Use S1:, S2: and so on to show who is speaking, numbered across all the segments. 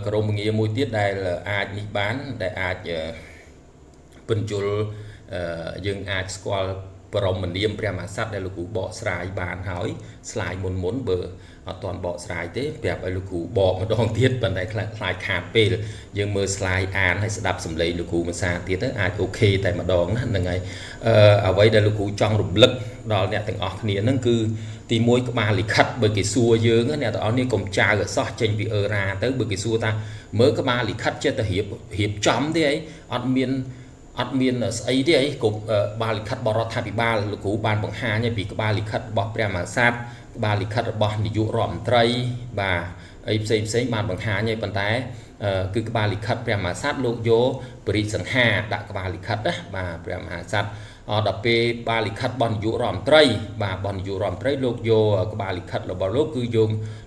S1: ក្រមងារមួយទៀតដែលអាចនេះបានដែលអាចបញ្ជុលយើងអាចស្គាល់បរមនាមព្រះមហាក្សត្រដែលលោកគ្រូបកស្រាយបានហើយស្លាយមុនបើអត់ទាន់បកស្រាយទេប្រាប់ឲ្យលោកគ្រូបកម្ដងទៀតប៉ុន្តែខ្លាចខាតពេលយើងមើលស្លាយអានហើយស្ដាប់សម្លេងលោកគ្រូភាសាទៀតទៅអាចអូខេតែម្ដងណាហ្នឹងហើយអ្វីដែលលោកគ្រូចង់រំលឹកដល់អ្នកទាំងអស់គ្នាហ្នឹងគឺទី1ក្បាលលិខិតបើគេសួរយើងអ្នកទាំងអស់នេះកុំចៅឲ្យសោះចេញពីអឺរ៉ាទៅបើគេសួរថាមើលក្បាលលិខិតចេះតែរៀបចំទេអីអត់មានស្អីទេអីគ្រប់ក្បាលលិខិតបរដ្ឋាភិបាលលោកគ្រូបានបង្ហាញពីក្បាលលិខិតរបស់ព្រះមហាក្សត្រក្បាលលិខិតរបស់នាយករដ្ឋមន្ត្រីបាទអីផ្សេងបានបង្ហាញហើយប៉ុន្តែគឺក្បាលលិខិតព្រះមហាក្សត្រលោកយកបរិសង្ហាដាក់ក្បាលលិខិតណាបាទព្រះមហាក្សត្រដល់ពេលក្បាលលិខិតរបស់នាយករដ្ឋមន្ត្រីបាទរបស់នាយករដ្ឋមន្ត្រីលោកយកក្បាលលិខិតរបស់លោកគឺ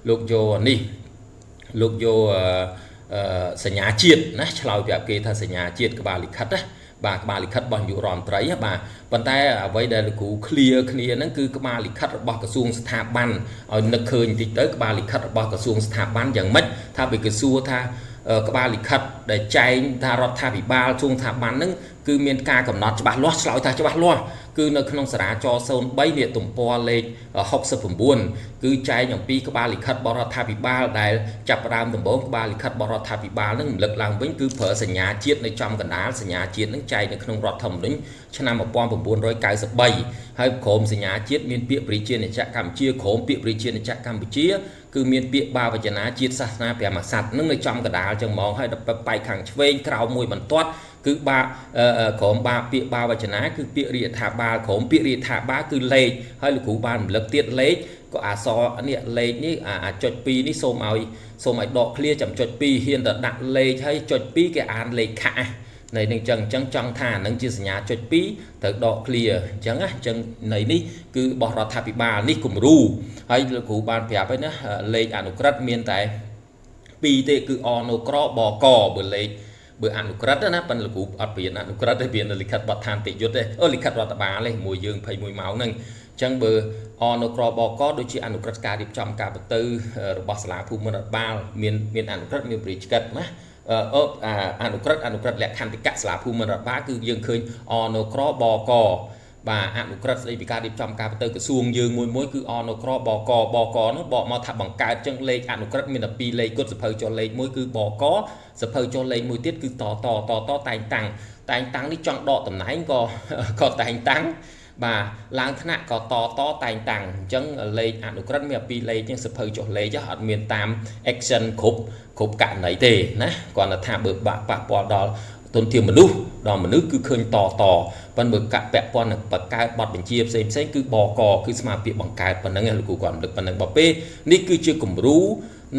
S1: លោកយកនេះលោកយកសញ្ញាជាតិណាឆ្លើយប្រាប់គេថាសញ្ញាជាតិក្បាលលិខិតណាបាទក្បាលលិខិតរបស់នាយករដ្ឋមន្ត្រីបាទប៉ុន្តែអ្វីដែលលោកគ្រូ clear គ្នាហ្នឹងគឺក្បាលលិខិតរបស់ក្រសួងស្ថាប័នឲ្យនឹកឃើញបន្តិចទៅក្បាលលិខិតរបស់ក្រសួងស្ថាប័នយ៉ាងម៉េចថាវាគេសួរថាក្បាលលិខិតដែលចែងថារដ្ឋាភិបាលជួងស្ថាប័នហ្នឹងគឺមានការកំណត់ច្បាស់លាស់ឆ្លើយថាច្បាស់លាស់គឺនៅក្នុងសារាចរ03នេះទំព័រលេខ69គឺចែងអំពីក្បាលលិខិតបរដ្ឋាភិបាលដែលចាប់ផ្ដើមដំបូងក្បាលលិខិតបរដ្ឋាភិបាលនឹងរំលឹកឡើងវិញគឺប្រើសញ្ញាជាតិនៅចំកណ្ដាលសញ្ញាជាតិនឹងចែងនៅក្នុងរដ្ឋធម្មនុញ្ញឆ្នាំ1993ហើយក្រមសញ្ញាជាតិមានពាក្យប្រជាណាចក្រកម្ពុជាក្រមពាក្យប្រជាណាចក្រកម្ពុជាគឺមានពាក្យបាវចនាជាតិសាសនាព្រះមហាក្សត្រនឹងនៅចំកណ្ដាលចឹងហ្មងហើយដល់បែកខាងឆ្វេងក្រោមមួយបន្ទាត់គឺក្រមពាក្យបាវចនាគឺពាក្យរាជរដ្ឋាភិបាលក្រមពាក្យរាជរដ្ឋាភិបាលគឺលេខហើយលោកគ្រូបានរំលឹកទៀតលេខក៏អក្សរនេះលេខនេះអាចុច2នេះសូមឲ្យដកឃ្លាចាំចុច2ហ៊ានតែដាក់លេខហើយចុច2គេអានលេខខនៃនឹងចឹងចង់ថានឹងជាសញ្ញាចុច2ត្រូវដកឃ្លាអញ្ចឹងណាអញ្ចឹងនៃនេះគឺរបស់រដ្ឋាភិបាលនេះគំរូហើយលោកគ្រូបានប្រាប់ហើយណាលេខអនុក្រឹត្យមានតែ2ទេគឺអនុក្របកបើអនុក្រឹត្យណាប៉ុន្តែលោកគ្រូអត់ព្រៀនអនុក្រឹត្យទេព្រៀនលិខិតបទដ្ឋានតិយុត្តទេលិខិតរដ្ឋបាលទេមួយយើង21ម៉ោងហ្នឹងអញ្ចឹងបើអនុក្របកដូចជាអនុក្រឹត្យការរៀបចំការបន្ទើរបស់សាលាភូមិរដ្ឋបាលមានអនុក្រឹត្យមានព្រះរាជកិច្ចណាអនុក្រឹត្យលក្ខន្តិកៈសាលាភូមិរដ្ឋបាលគឺយើងឃើញអនុក្របកបាទអនុក្រឹត្យស្ដីពីការរៀបចំការបន្ទើក្រសួងយើងមួយគឺអនុក្របកនោះបកមកថាបង្កើតចឹងលេខអនុក្រឹត្យមានតែ2លេខគត់សភៅចុះលេខ1គឺបកសភៅចុះលេខមួយទៀតគឺតតែងតាំងនេះចង់ដកតំណែងក៏តែងតាំងបាទឡើងថ្នាក់ក៏តតែងតាំងអញ្ចឹងលេខអនុក្រឹត្យមាន2លេខចឹងសភៅចុះលេខអត់មានតាម action គ្រប់ករណីទេណាគាត់ថាបើប៉ះពាល់ដល់ទុនធានមនុស្សគឺឃើញតប៉ុន្តែបើពាក់ព័ន្ធនឹងបង្កើតបទបញ្ជាផ្សេងគឺបកគឺស្មើពាក្យបង្កើតប៉ុណ្ណឹងលោកគ្រូគាត់រំលឹកប៉ុណ្ណឹងបើពេលនេះគឺជាគំរូ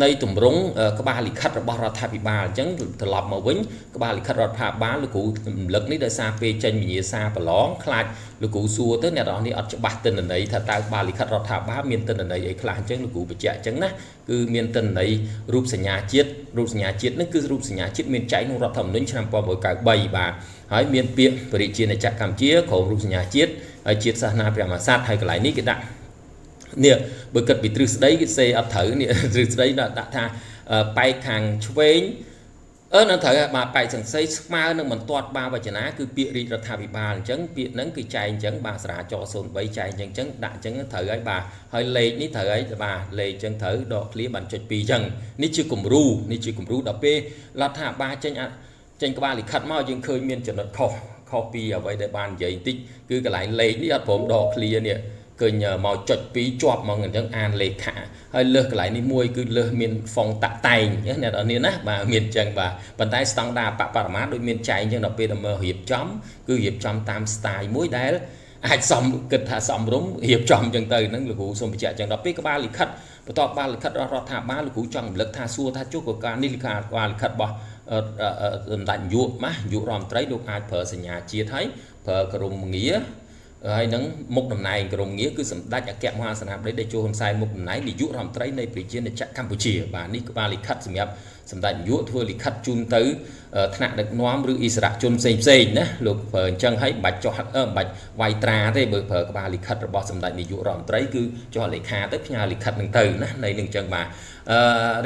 S1: នៃទម្រង់ក្បាលលិខិតរបស់រដ្ឋាភិបាលអញ្ចឹងត្រឡប់មកវិញក្បាលលិខិតរដ្ឋាភិបាលលោកគ្រូរំលឹកនេះដោយសារពេលចេញវិញ្ញាសាប្រឡងខ្លាចលោកគ្រូសួរទៅអ្នកនរនេះអត់ច្បាស់ទិន្នន័យថាតើក្បាលលិខិតរដ្ឋាភិបាលមានទិន្នន័យអីខ្លះអញ្ចឹងលោកគ្រូបញ្ជាក់អញ្ចឹងណាគឺមានទិន្នន័យរូបសញ្ញាជាតិនេះគឺរូបសញ្ញាជាតិមានចែងក្នុងរដ្ឋធម្មនុញ្ញឆ្នាំ1993បាទហើយមានពាក្យបរិជាណាចក្រកម្ពុជាក្រមរូបសញ្ញាជាតិហើយជាតិសាសនាព្រះមហាក្សត្រហើយកន្លែងនេះគេដាក់នេះបើគិតពីទ្រឹស្ដីគេសេអត់ត្រូវនេះទ្រឹស្ដីដាក់ថាបែកខាងឆ្វេងនៅត្រូវបាទបែកសង្ស័យស្មើនឹងបន្ទាត់បាវចនាគឺពាក្យរាជរដ្ឋាភិបាលអញ្ចឹងពាក្យហ្នឹងគឺចែងអញ្ចឹងបាទសារាចរ03ចែងអញ្ចឹងដាក់អញ្ចឹងត្រូវហើយបាទហើយលេខនេះត្រូវហើយបាទលេខអញ្ចឹងត្រូវដកឃ្លាបានចុច2អញ្ចឹងនេះជាគំរូដល់ពេលរដ្ឋាភិបាលចេញក្បាលលិខិតមកយើងឃើញមានចំណុចខុសពីអ្វីដែលបាននិយាយតិចគឺកន្លែងលេខនេះអត់ព្រមដកឃ្លានេះឃើញមកចុច2ជាប់មកអញ្ចឹងអានលេខហើយលើសកន្លែងនេះមួយគឺលើសមានហ្វុងតាក់តែងអ្នកនរនេះណាបាទមានអញ្ចឹងបាទប៉ុន្តែស្តង់ដារបរិមាណដូចមានចែងអញ្ចឹងដល់ពេលដល់មើលរៀបចំគឺរៀបចំតាម style មួយដែលអាចគិតថាសមរម្យរៀបចំអញ្ចឹងទៅហ្នឹងលោកគ្រូសូមបញ្ជាក់អញ្ចឹងដល់ពេលក្បាលលិខិតបន្ទាប់ក្បាលលិខិតរដ្ឋាភិបាលលោកគ្រូចង់រំលឹកថាសួរថាចុះក៏ការនេះក្បាលលិខិតរបស់សម្ដេចនាយករដ្ឋមន្ត្រីលោកអាចប្រើសញ្ញាជាតិហើយប្រើក្រមងារហើយនឹងមុខតំណែងក្រមងារគឺសម្ដេចអគ្គមហាសេនាបតីតេជោហ៊ុនសែនមុខតំណែងនាយករដ្ឋមន្ត្រីនៃប្រជាណាចក្រកម្ពុជាបាទនេះក្បាលលិខិតសម្រាប់ សម្ដេចនាយកធ្វើលិខិតជូនទៅថ្នាក់ដឹកនាំឬអិសរាជជនផ្សេងណាលោកប្រើអញ្ចឹងហើយបាច់ចុះបាច់វាយត្រាទេបើប្រើក្បាលលិខិតរបស់សម្ដេចនាយករដ្ឋមន្ត្រីគឺចុះលេខាទៅផ្ញើលិខិតនឹងទៅណានៃនឹងអញ្ចឹងបាទ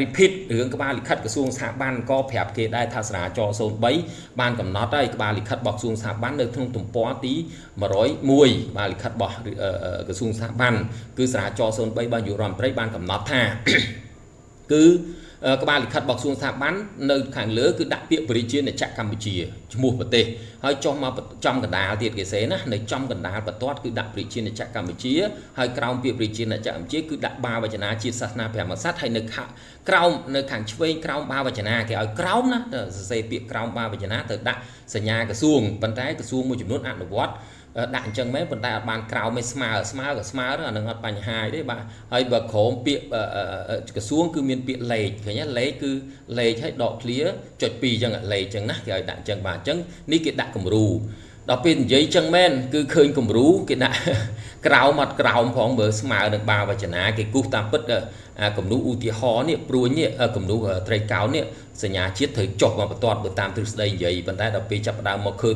S1: repeat រឿងក្បាលលិខិតក្រសួងស្ថាប័នក៏ប្រាប់គេដែរថាសារាចរ03បានកំណត់ហើយក្បាលលិខិតរបស់ក្រសួងស្ថាប័ននៅក្នុងទំព័រទី101ក្បាលលិខិតរបស់ក្រសួងស្ថាប័នគឺសារាចរ03របស់នាយករដ្ឋមន្ត្រីបានកំណត់ថាគឺក្បាលលិខិតរបស់ក្រសួងស្ថាប័ននៅខាងលើគឺដាក់ពាក្យបរិជាអ្នកចក្រកម្ពុជាឈ្មោះប្រទេសហើយចុះមកចំកណ្ដាលទៀតគេសេណានៅចំកណ្ដាលបន្ទាត់គឺដាក់បរិជាអ្នកចក្រកម្ពុជាហើយក្រោមពាក្យបរិជាអ្នកចក្រកម្ពុជាគឺដាក់បាវចនាជាតិសាសនាព្រះមហាក្សត្រហើយនៅក្រោមនៅខាងឆ្វេងក្រោមបាវចនាគេឲ្យក្រោមណាសរសេរពាក្យក្រោមបាវចនាទៅដាក់សញ្ញាក្រសួងប៉ុន្តែក្រសួងមួយចំនួនអនុវត្តដាក់អញ្ចឹងមែនប៉ុន្តែអត់បានក្រោមមិនស្មើក៏ស្មើអានឹងអត់បញ្ហាទេបាទហើយបើក្រោមពាក្យក្រសួងគឺមានពាក្យលេខឃើញទេលេខគឺលេខឲ្យដកឃ្លាចុច2អញ្ចឹងលេខអញ្ចឹងណាគេឲ្យដាក់អញ្ចឹងបាទអញ្ចឹងនេះគេដាក់គំរូដល់ពេលនិយាយអញ្ចឹងមែនគឺឃើញគំរូគេដាក់ក្រោមអត់ក្រោមផងមើលស្មើនឹងបាវចនាគេគូសតាមពិតគំនូឧទាហរណ៍នេះព្រួញនេះគំនូត្រីកោណនេះសញ្ញាជាតិត្រូវចុះមកបន្ទាត់បើតាមទ្រឹស្ដីនិយាយប៉ុន្តែដល់ពេលចាប់ផ្ដើមមកធ្វើ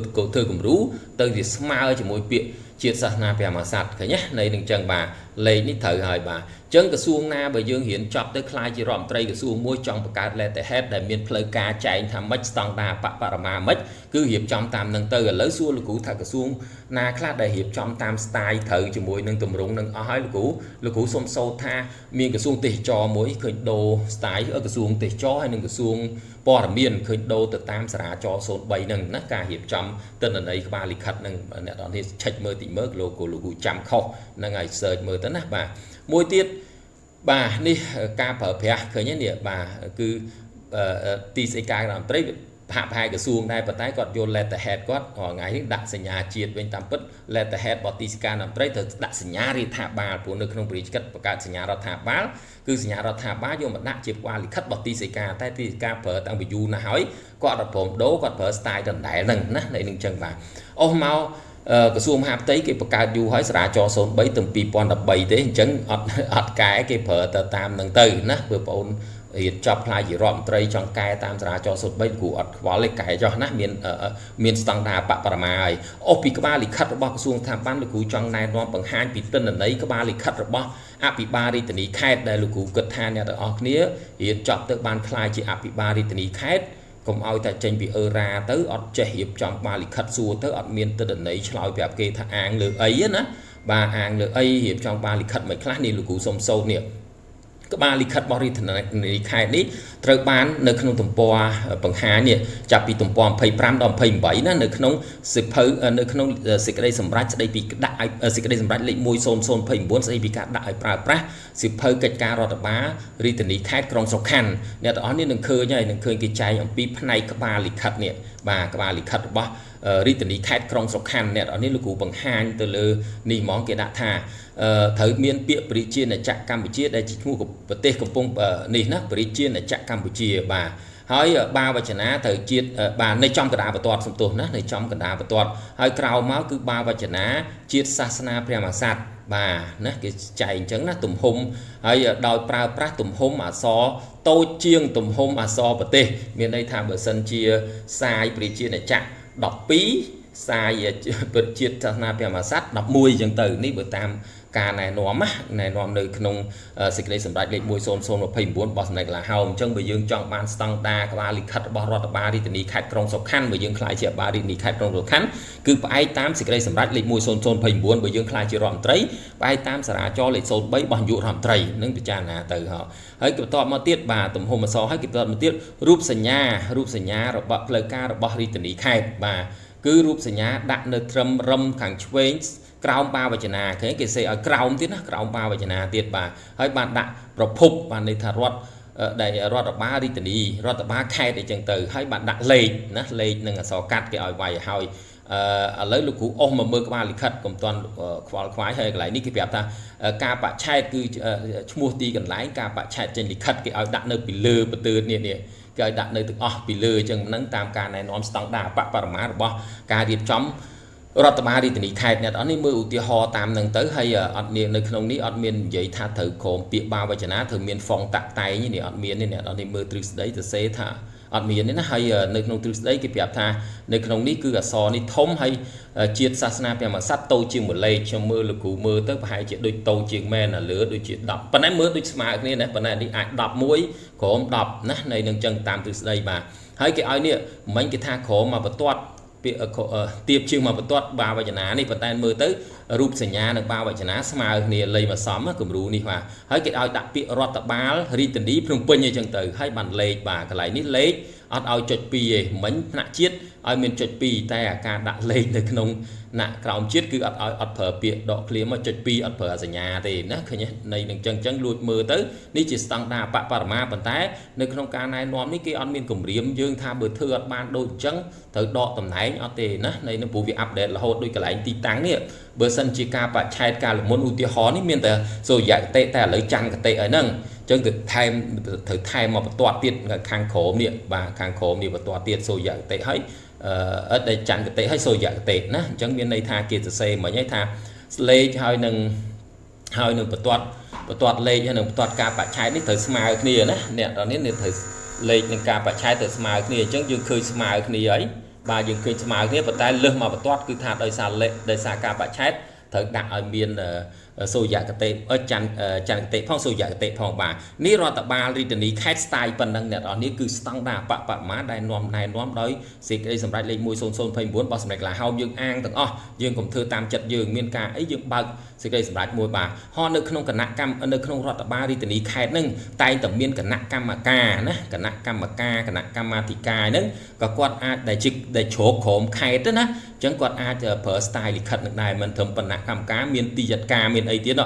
S1: គំរូទៅវាស្មើជាមួយពាក្យជាតិសាសនាព្រះមហាក្សត្រឃើញណានៃនឹងអញ្ចឹងបាទលេខនេះត្រូវហើយបាទអញ្ចឹងក្រសួងណាបើយើងរៀនចប់ទៅខ្លាយជារដ្ឋមន្ត្រីក្រសួងមួយចង់បង្កើត letterhead ដែលមានផ្លូវការចែងថាម៉េចស្តង់ដាបរមាម៉េចគឺរៀបចំតាមនឹងទៅឥឡូវសួរលោកគ្រូថាក្រសួងណាខ្លះដែលរៀបចំតាម style ត្រូវជាមួយនឹងទម្រង់នឹងអស់ហើយលោកគ្រូសុំសូត្រថាមានក្រសួងទេសចរមួយឃើញដូរ style ក្រសួងទេសចរហើយនឹងក្រសួងព័ត៌មានឃើញដូរទៅតាមសារាចរ03ហ្នឹងណាការរៀបចំទិន្នន័យក្បាលលិខិតហ្នឹងអ្នកនរនេះឆែកមើលតិចមើលលោកគ្រូចាំខុសហ្នឹងហើយ search មើលទៅណាបាទមួយទៀតបាទនេះការប្រើប្រាស់ឃើញទេនេះបាទគឺទីស្តីការរដ្ឋមន្ត្រីហាក់ប្រហែលក្រសួងដែរប៉ុន្តែគាត់យក letterhead គាត់ថ្ងៃនេះដាក់សញ្ញាជាតិវិញតាមពិត letterhead របស់ទីស្តីការរដ្ឋមន្ត្រីត្រូវដាក់សញ្ញារដ្ឋាភិបាលព្រោះនៅក្នុងព្រះរាជកិច្ចបង្កើតសញ្ញារដ្ឋាភិបាលគឺសញ្ញារដ្ឋាភិបាលយកមកដាក់ជាក្បាលលិខិតរបស់ទីស្តីការតែទីស្តីការប្រើតាំងពីយូរណាស់ហើយគាត់អត់ព្រមដូរគាត់ប្រើ style ដដែលហ្នឹងណានៅនឹងអញ្ចឹងបាទអស់មកក្រសួងមហាផ្ទៃគេបង្កើតយូរហើយសារាចរ03ទៅ2013ទេអញ្ចឹងអត់កែគេប្រើទៅតាមនឹងទៅណាបើបងប្អូនរៀនចប់ខ្លាយជារដ្ឋមន្ត្រីចង់កែតាមសារាចរ03គ្រូអត់ខ្វល់ទេកែចុះណាមានស្តង់ដាបរមាហើយអស់ពីក្បាលលិខិតរបស់ក្រសួងស្ថាប័នលោកគ្រូចង់ណែនាំបង្ហាញពីទិន្នន័យក្បាលលិខិតរបស់អភិបាលរាជធានីខេត្តដែលលោកគ្រូគិតថាអ្នកទាំងអស់គ្នារៀនចប់ទៅបានខ្លាយជាអភិបាលរាជធានីខេត្តកុំឲ្យតែចេញពីអឺរ៉ាទៅអត់ចេះរៀបចំក្បាលលិខិតសួរទៅអត់មានទិន្នន័យឆ្លើយប្រាប់គេថាអាងលើអីណាបាទអាងលើអីរៀបចំក្បាលលិខិតមិនខ្លះនេះលោកគ្រូសុំសូត្រនេះក្បាលលិខិតរបស់រាជធានីខេត្តនេះត្រូវបាននៅក្នុងទំព័របង្ហាញនេះចាប់ពីទំព័រ25ដល់28ណានៅក្នុងសិភៅនៅក្នុងសេចក្តីសម្រេចស្តីពីដាក់ឲ្យសេចក្តីសម្រេចលេខ1029ស្តីពីការដាក់ឲ្យប្រើប្រាស់សិភៅកិច្ចការរដ្ឋបាលរាជធានីខេត្តក្រុងសុខណ្ឌអ្នកទាំងអស់នេះនឹងឃើញហើយនឹងឃើញគេចែងអំពីផ្នែកក្បាលលិខិតនេះបាទក្បាលលិខិតរបស់រាជធានីខេត្តក្រុងសុខណ្ឌអ្នកទាំងអស់នេះលោកគ្រូបង្ហាញទៅលើនេះហ្មងគេដាក់ថាត្រូវមានពាក្យព្រះជាណាចក្រកម្ពុជាដែលជាឈ្មោះប្រទេសកំពុងនេះណាព្រះជាណាចក្រកម្ពុជាបាទហើយបាវចនាត្រូវជាតិបាទនៅចំកណ្ដាលបន្ទាត់សំទោសណានៅចំកណ្ដាលបន្ទាត់ហើយក្រោមមកគឺបាវចនាជាតិសាសនាព្រះមហាក្សត្របាទណាគេចែកអញ្ចឹងណាទំហំហើយដោយប្រើប្រាស់ទំហំអក្សរតូចជាងទំហំអក្សរប្រទេសមានន័យថាបើសិនជាសាយព្រះជាណាចក្រ12សាយជាតិសាសនាព្រះមហាក្សត្រ11អញ្ចឹងទៅនេះបើតាមការណែនាំនៅក្នុងសេចក្តីសម្រេចលេខ1029របស់សម្ដេចកន្លះហោមអញ្ចឹងបើយើងចង់បានស្តង់ដាក្បាលលិខិតរបស់រដ្ឋបាលរាជធានីខេត្តក្រុងសុខណ្ឌបើយើងខ្លាយជាបាលរាជធានីខេត្តក្រុងសុខណ្ឌគឺផ្អែកតាមសេចក្តីសម្រេចលេខ1029បើយើងខ្លាយជារដ្ឋមន្ត្រីផ្អែកតាមសារាចរលេខ03របស់នាយករដ្ឋមន្ត្រីនឹងពិចារណាទៅហើយគេបន្តមកទៀតបាទទំហំអក្សរហើយគេបន្តមកទៀតរូបសញ្ញារបស់ផ្លូវការរបស់រាជធានីខេត្តបាទគឺរូបសញ្ញាដាក់នៅត្រឹមរឹមខាងឆ្វេងក្រោមបាវចនាគេសេឲ្យក្រោមទៀតណាក្រោមបាវចនាទៀតបាទហើយបានដាក់ប្រភពបានន័យថាដែលរដ្ឋបាលរាជធានីរដ្ឋបាលខេត្តអីចឹងទៅហើយបានដាក់លេខណាលេខនឹងអក្សរកាត់គេឲ្យវាយឲ្យឥឡូវលោកគ្រូអស់មកមើលក្បាលលិខិតកុំតាន់ខ្វល់ខ្វាយហើយកន្លែងនេះគេប្រាប់ថាការបច្ឆេទគឺឈ្មោះទីកន្លែងការបច្ឆេទចេញលិខិតគេឲ្យដាក់នៅពីលើបន្ទឿននេះគេឲ្យដាក់នៅទាំងអស់ពីលើអញ្ចឹងហ្នឹងតាមការណែនាំស្តង់ដារបរមារបស់ការរៀបចំ រដ្ឋបាលរាជធានីខេត្តអ្នកនរនេះមើលឧទាហរណ៍តាមនឹងទៅហើយអត់មាននៅក្នុងនេះអត់មាននិយាយថាត្រូវក្រមពាក្យបាវចនាត្រូវមានហ្វុងតាក់តែងនេះអត់មានទេអ្នកនរនេះមើលទ្រឹស្ដីទៅសេថាអត់មានទេណាហើយនៅក្នុងទ្រឹស្ដីគេប្រាប់ថានៅក្នុងនេះគឺអក្សរនេះធំហើយជាតិសាសនាព្រះមហាក្សត្រតូចជាង1លេខខ្ញុំមើលលោកគ្រូមើលទៅប្រហែលជាដូចតូចជាងមែនលើដូចជា10ប៉ុន្តែមើលដូចស្មើគ្នាណាប៉ុន្តែនេះអាច11ក្រម10ណានៃនឹងចឹងតាមទ្រឹស្ដីបាទហើយគេឲ្យនេះមិញគេថាក្រមមកបន្ទាត់ពាក្យទៀបជាងមកបន្ទាត់បាវចនានេះប៉ុន្តែមើលទៅរូបសញ្ញានិងបាវចនាស្មើគ្នាលេខមកសមគំរូនេះបាទហើយគេឲ្យដាក់ពាក្យរដ្ឋបាលរាជធានីភ្នំពេញអញ្ចឹងទៅហើយបានលេខបាទកន្លែងនេះលេខអត់ឲ្យចុច2ទេមិញថ្នាក់ជាតិឲ្យមានចុច2តែអាការដាក់លេខនៅក្នុងណាក់ក្រោមជាតិគឺអត់ឲ្យអត់ប្រើពាក្យដកឃ្លាមកចុច2អត់ប្រើសញ្ញាទេណាឃើញនៃនឹងចឹងលួចមើលទៅនេះជាស្តង់ដារបរមាប៉ុន្តែនៅក្នុងការណែនាំនេះគេអត់មានគម្រាមយើងថាបើធ្វើអត់បានដូចអញ្ចឹងត្រូវដកតំណែងអត់ទេណានៃនឹងព្រោះវាអាប់ដេតរហូតដូចកន្លែងទីតាំងនេះបើសិនជាការបច្ឆេទការលមុនឧទាហរណ៍នេះមានតែសូរ្យកតិតែឥឡូវច័ន្ទកតិឲ្យហ្នឹងចឹងទៅថែមមកបន្ទាត់ទៀតខាងក្រោមនេះបាទខាងក្រោមនេះបន្ទាត់ទៀតសូរ្យកតិហើយអត់ដែលច័ន្ទកតិហើយសូរ្យកតិណាអញ្ចឹងមានន័យថាគេសរសេរមិញហើយថាលេខហើយនឹងបន្ទាត់លេខហើយនឹងបន្ទាត់ការបច្ឆេទនេះត្រូវស្មើគ្នាណាអ្នកនេះត្រូវលេខនឹងការបច្ឆេទត្រូវស្មើគ្នាអញ្ចឹងយើងឃើញស្មើគ្នាហើយបាទយើងឃើញស្មើគ្នាប៉ុន្តែលើសមកបន្ទាត់គឺថាដោយសារលេខដោយសារការបច្ឆេទត្រូវដាក់ឲ្យមានសូរ្យកតិច័ន្ទកតិផងសូរ្យកតិផងបាទនេះរដ្ឋបាលរាជធានីខេត្តស្ទាយប៉ុណ្ណឹងអ្នកនរនេះគឺស្តង់ដារបមាដែលនាំណែនាំដោយសេចក្តីសម្រេចលេខ10029របស់សម្ដេចកលាហោមយើងអាងទាំងអស់យើងកុំធ្វើតាមចិត្តយើងមានការអីយើងបើកសេចក្តីសម្រេចមួយបាទហោះនៅក្នុងគណៈកម្មនៅក្នុងរដ្ឋបាលរាជធានីខេត្តហ្នឹងតែងតែមានគណៈកម្មការណាគណៈកម្មាធិការហ្នឹងក៏គាត់អាចដែលជ្រកក្រមខេត្តទៅណាអញ្ចឹងគាត់អាចប្រើ style លិខិតនឹងដែរមិនត្រឹមគណៈកម្មការមានទីយត្តការមានអីទៀត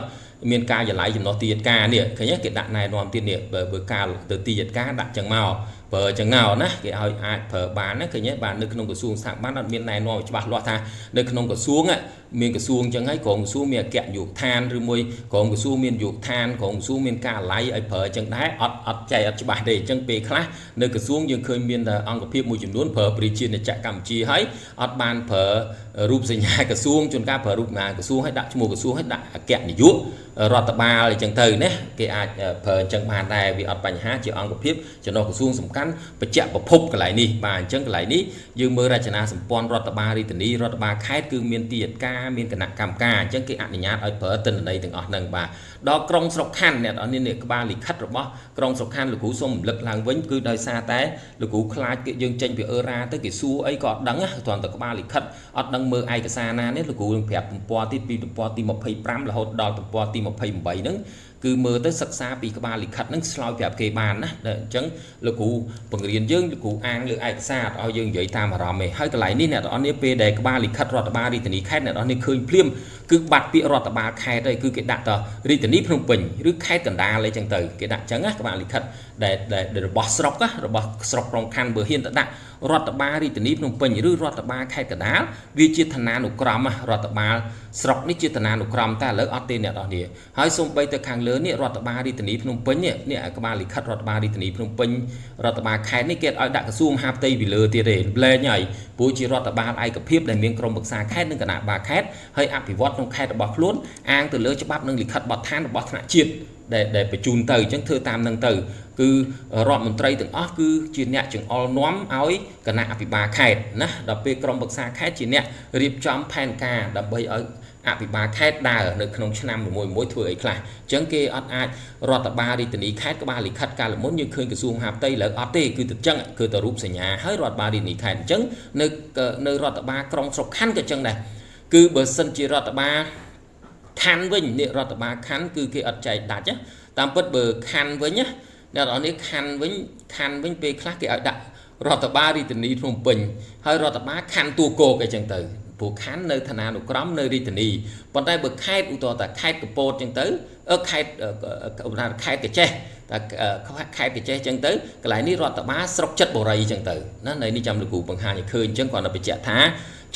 S1: មានការចល័យចំណុះទីយត្តការនេះឃើញគេដាក់ណែនាំទៀតនេះបើការទៅទីយត្តការដាក់ចឹងមកប្រើចឹងណោណាគេឲ្យអាចប្រើបានណាឃើញបាននៅក្នុងក្រសួងស្ថាប័នអត់មានណែនាំច្បាស់លាស់ថានៅក្នុងក្រសួងមានក្រសួងចឹងហើយក្រមក្រសួងមានអគ្គនាយកដ្ឋានឬមួយក្រមក្រសួងមាននាយកដ្ឋានក្រមក្រសួងមានការឡៃឲ្យប្រើចឹងដែរអត់ចែកអត់ច្បាស់ទេអញ្ចឹងពេលខ្លះនៅក្រសួងយើងឃើញមានតែអង្គភាពមួយចំនួនប្រើប្រជាណាចក្រកម្ពុជាហើយអត់បានប្រើរូបសញ្ញាក្រសួងជួនកាលប្រើរូបក្រសួងឲ្យដាក់ឈ្មោះក្រសួងឲ្យដាក់អគ្គនាយករដ្ឋបាលអញ្ចឹងទៅណាគេអាចប្រើអញ្ចឹងបានដែរវាអត់បញ្ហាជាអង្គភាពចំណុះក្រសួងសំខាន់បច្ចៈប្រភពកន្លែងនេះបាទអញ្ចឹងកន្លែងនេះយើងមើលរចនាសម្ព័ន្ធរដ្ឋបាលរាជធានីរដ្ឋបាលខេត្តគឺមានទីយត្តការមានគណៈកម្មការអញ្ចឹងគេអនុញ្ញាតឲ្យប្រើទិន្នន័យទាំងអស់ហ្នឹងបាទដល់ក្រុងស្រុកខណ្ឌអ្នកនរនេះក្បាលលិខិតរបស់ក្រុងស្រុកខណ្ឌលោកគ្រូសូមរំលឹកឡើងវិញគឺដោយសារតែលោកគ្រូខ្លាចគេយើងចេញពីអឺរ៉ាទៅគេសួរអីក៏អត់ដឹងគ្រាន់តែក្បាលលិខិតអត់ដឹងមើលឯកសារណានេះលោកគ្រូនឹងប្រាប់ទំព័រទីពីទំព័រទី25រហូតដល់ទំព័រទី28ហ្នឹងគឺមើលទៅសិក្សាពីក្បាលលិខិតហ្នឹងឆ្លើយប្រាប់គេបានណាអញ្ចឹងលោកគ្រូបង្រៀនយើងលោកគ្រូអាងលើឯកសារឲ្យយើងនិយាយតាមអារម្មណ៍ឯងហើយកន្លែងនេះអ្នកនរនេះពេលដែលក្បាលលិខិតរដ្ឋបាលរាជធានីខេត្តអ្នកនរនេះឃើញភ្លាមគឺបាត់ពាក្យរដ្ឋបាលខេត្តហើយគឺគេដាក់តរាជធានីភ្នំពេញឬខេត្តកណ្ដាលអីចឹងទៅគេដាក់ចឹងណាក្បាលលិខិតដែលរបស់ស្រុករបស់ស្រុកក្រុងខណ្ឌបើហ៊ានទៅដាក់រដ្ឋបាលរាជធានីភ្នំពេញឬរដ្ឋបាលខេត្តកណ្ដាលវាជាឋានានុក្រមរដ្ឋបាលស្រុកនេះជាឋានានុក្រមតែឥឡូវអត់ទេអ្នកនរនេះហើយសូម្បីទៅខាងលើនេះរដ្ឋបាលរាជធានីភ្នំពេញនេះក្បាលលិខិតរដ្ឋបាលរាជធានីភ្នំពេញរដ្ឋបាលខេត្តនេះគេឲ្យដាក់ក្រសួងមហាផ្ទៃពីលើទៀតទេលែងហើយព្រោះជារដ្ឋបាលឯកភាពដែលមានក្រុមប្រឹក្សាខេត្តនិងគណៈបាលខេត្តហើយអភិវឌ្ឍក្នុងខេត្តរបស់ខ្លួនអាងទៅលើច្បាប់និងលិខិតបទដ្ឋានរបស់ថ្នាក់ជាតិដែលបញ្ជូនទៅអញ្ចឹងធ្វើតាមនឹងទៅគឺរដ្ឋមន្ត្រីទាំងអស់គឺជាអ្នកចង្អុលនាំឲ្យគណៈអភិបាលខេត្តណាដល់ពេលក្រុមប្រឹក្សាខេត្តជាអ្នករៀបចំផែនការដើម្បីឲ្យអភិបាលខេត្តដើរនៅក្នុងឆ្នាំមួយធ្វើអីខ្លះអញ្ចឹងគេអត់អាចរដ្ឋបាលរាជធានីខេត្តក្បាលលិខិតកាលមុនយើងឃើញក្រសួងមហាផ្ទៃលើអត់ទេគឺទៅអញ្ចឹងគឺទៅរូបសញ្ញាហើយរដ្ឋបាលរាជធានីខេត្តអញ្ចឹងនៅរដ្ឋបាលក្រុងស្រុកខណ្ឌក៏អញ្ចឹងដែរគឺបើសិនជារដ្ឋបាលខណ្ឌវិញនេះរដ្ឋបាលខណ្ឌគឺគេអត់ចែកដាច់តាមពិតបើខណ្ឌវិញណាអ្នកនរនេះខណ្ឌវិញពេលខ្លះគេឲ្យដាក់រដ្ឋបាលរាជធានីភ្នំពេញហើយរដ្ឋបាលខណ្ឌទួគោកអីចឹងទៅព្រោះខណ្ឌនៅឋានានុក្រមនៅរាជធានីប៉ុន្តែបើខេត្តឧទាហរណ៍ថាខេត្តកពតចឹងទៅខេត្តកចេះតែខេត្តកចេះចឹងទៅកន្លែងនេះរដ្ឋបាលស្រុកចិត្តបុរីចឹងទៅណានៅនេះចាំលោកគ្រូបង្ហាញឲ្យឃើញចឹងគាត់នៅបញ្ជាក់ថា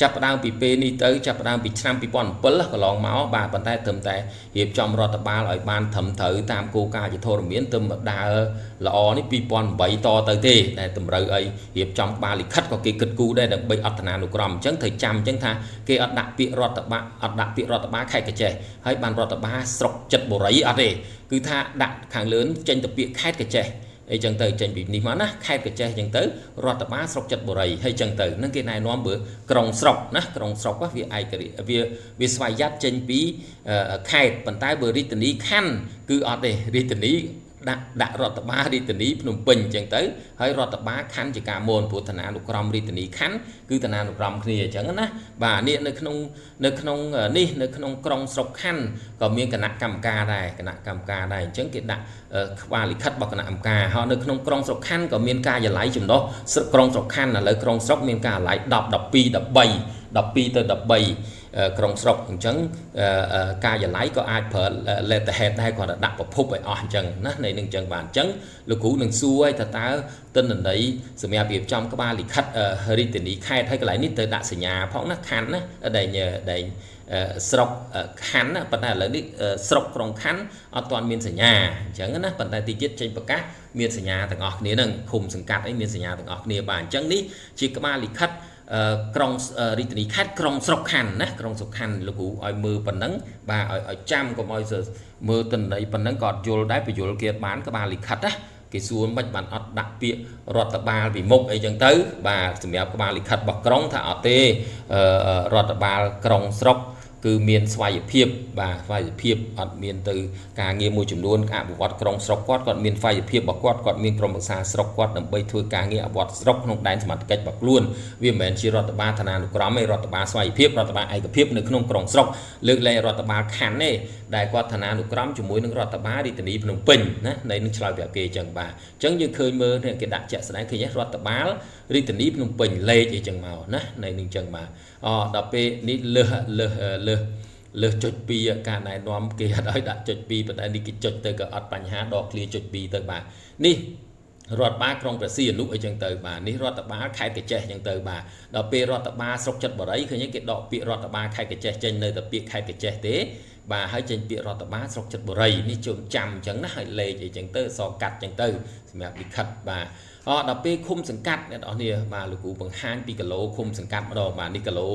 S1: ចាប់ដើមពីពេលនេះទៅចាប់ដើមពីឆ្នាំ2007កន្លងមកបាទប៉ុន្តែត្រឹមតែរៀបចំរដ្ឋបាលឲ្យបានត្រឹមត្រូវតាមគោលការណ៍យុធរមានទៅដើរល្អនេះ2008តទៅទេដែលតម្រូវឲ្យរៀបចំក្បាលលិខិតក៏គេគិតគូរដែរដើម្បីអត្តនានុក្រមអញ្ចឹងត្រូវចាំអញ្ចឹងថាគេអត់ដាក់ពាក្យរដ្ឋបាលអត់ដាក់ពាក្យរដ្ឋបាលខេត្តកញ្ចេះហើយបានរដ្ឋបាលស្រុកចិត្តបុរីអត់ទេគឺថាដាក់ខាងលើចេញទៅពាក្យខេត្តកញ្ចេះអីចឹងទៅចេញពីនេះមកណាខេត្តកញ្ចេះចឹងទៅរដ្ឋបាលស្រុកចិត្តបុរីហើយចឹងទៅនឹងគេណែនាំបើក្រុងស្រុកណាក្រុងស្រុកវាឯករាជ្យវាស្វ័យយ័តចេញពីខេត្តប៉ុន្តែបើរាជធានីខណ្ឌគឺអត់ទេរាជធានីដាក់រដ្ឋបាលរាជធានីភ្នំពេញចឹងទៅហើយរដ្ឋបាលខណ្ឌជាការមូលព្រោះឋានានុក្រមរាជធានីខណ្ឌគឺឋានានុក្រមគ្នាអញ្ចឹងណាបាទនេះនៅក្នុងនេះនៅក្នុងក្រុងស្រុកខណ្ឌក៏មានគណៈកម្មការដែរអញ្ចឹងគេដាក់ក្បាលលិខិតរបស់គណៈកម្មការហើយនៅក្នុងក្រុងស្រុកខណ្ឌក៏មានការិយាល័យចំណុះក្រុងស្រុកខណ្ឌឥឡូវក្រុងស្រុកមានការិយាល័យ10 12 13 12ទៅ13ក្រុងស្រុកអញ្ចឹងការិយាល័យក៏អាចប្រើ letterhead ដែរគាត់ដាក់ប្រភពឲ្យអស់អញ្ចឹងណានៃនឹងអញ្ចឹងបាទអញ្ចឹងលោកគ្រូនឹងសួរឲ្យតើទិន្នន័យសម្រាប់រៀបចំក្បាលលិខិតរាជធានីខេត្តហើយកន្លែងនេះទៅដាក់សញ្ញាផងណាខណ្ឌណាដែលស្រុកខណ្ឌណាប៉ុន្តែឥឡូវនេះស្រុកក្រុងខណ្ឌអត់ទាន់មានសញ្ញាអញ្ចឹងណាប៉ុន្តែទីជាតិចេញប្រកាសមានសញ្ញាទាំងអស់គ្នានឹងឃុំសង្កាត់អីមានសញ្ញាទាំងអស់គ្នាបាទអញ្ចឹងនេះជាក្បាលលិខិតក្រុងរាជធានីខេត្តក្រុងស្រុកខណ្ឌណាក្រុងស្រុកខណ្ឌលោកគ្រូឲ្យមើលប៉ុណ្ណឹងបាទឲ្យចាំកុំឲ្យមើលទិន្នន័យប៉ុណ្ណឹងក៏អត់យល់ដែរបញ្យល់គេបានក្បាលលិខិតណាគេសួរមិនបានអត់ដាក់ពាក្យរដ្ឋបាលពីមុខអីចឹងទៅបាទសម្រាប់ក្បាលលិខិតរបស់ក្រុងថាអត់ទេរដ្ឋបាលក្រុងស្រុកគឺមានស្វ័យភាពបាទស្វ័យភាពអត់មានទៅការងារមួយចំនួនអភិវឌ្ឍក្រុងស្រុកគាត់មានស្វ័យភាពរបស់គាត់មានក្រុមប្រឹក្សាស្រុកគាត់ដើម្បីធ្វើការងារអភិវឌ្ឍស្រុកក្នុងដែនសមត្ថកិច្ចរបស់ខ្លួនវាមិនមែនជារដ្ឋបាលឋានានុក្រមទេរដ្ឋបាលស្វ័យភាពរដ្ឋបាលឯកភាពនៅក្នុងក្រុងស្រុកលើកលែងរដ្ឋបាលខណ្ឌទេដែលគាត់ឋានានុក្រមជាមួយនឹងរដ្ឋបាលរាជធានីភ្នំពេញណានៃនឹងឆ្លើយប្រាប់គេអញ្ចឹងបាទអញ្ចឹងយើងឃើញមើលគេដាក់ជាក់ស្ដែងឃើញរដ្ឋបាលរាជធានីភ្នំពេញលេខអីចឹងមកណានៃនឹងអញ្ចឹងបាទដល់ពេលនេះលើសចុច2ការណែនាំគេអត់ឲ្យដាក់ចុច2ប៉ុន្តែនេះគេចុចទៅក៏អត់បញ្ហាដកឃ្លាចុច2ទៅបាទនេះរដ្ឋបាលក្រុងព្រះសីហនុអីចឹងទៅបាទនេះរដ្ឋបាលខេត្តកញ្ចេះចឹងទៅបាទដល់ពេលរដ្ឋបាលស្រុកចិត្តបុរីឃើញគេដកពាក្យរដ្ឋបាលខេត្តកញ្ចេះចេញនៅតែពាក្យខេត្តកញ្ចេះទេបាទហើយចេញពាក្យរដ្ឋបាលស្រុកចិត្តបុរីនេះជូនចាំអញ្ចឹងណាហើយលេខអីចឹងទៅសកាត់ចឹងទៅសម្រាប់លិខិតបាទដល់ពេលឃុំសង្កាត់អ្នកនរនេះបាទលោកគ្រូបង្ហាញពីគីឡូឃុំសង្កាត់ម្ដងបាទនេះគីឡូ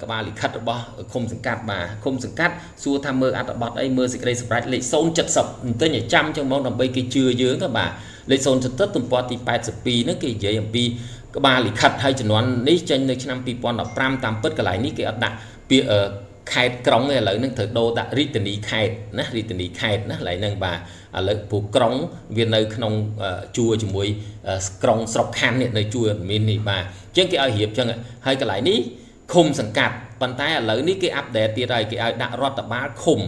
S1: ក្បាលលិខិតរបស់ឃុំសង្កាត់បាទឃុំសង្កាត់សួរថាមើលអត្ថបទអីមើលសេចក្តីសម្រេចលេខ070បន្តិចឲ្យចាំចឹងហ្មងដើម្បីគេជឿយើងទៅបាទលេខ070ទំព័រទី82ហ្នឹងគេនិយាយអំពីក្បាលលិខិតហើយចំនួននេះចេញនៅឆ្នាំ2015តាមពិតកន្លែងនេះគេអត់ដាក់ពាក្យខេត្តក្រុងទេឥឡូវហ្នឹងត្រូវដូរដាក់រាជធានីខេត្តណារាជធានីខេត្តណាកន្លែងហ្នឹងបាទឥឡូវព្រោះក្រុងវានៅក្នុងជួរជាមួយក្រុងស្រុកខណ្ឌនេះនៅជួរមាននេះបាទអញ្ចឹងគេឲ្យរៀបអញ្ចឹងហើយកន្លែងនេះឃុំសង្កាត់ប៉ុន្តែឥឡូវនេះគេអាប់ដេតទៀតហើយគេឲ្យដាក់រដ្ឋបាលឃុំ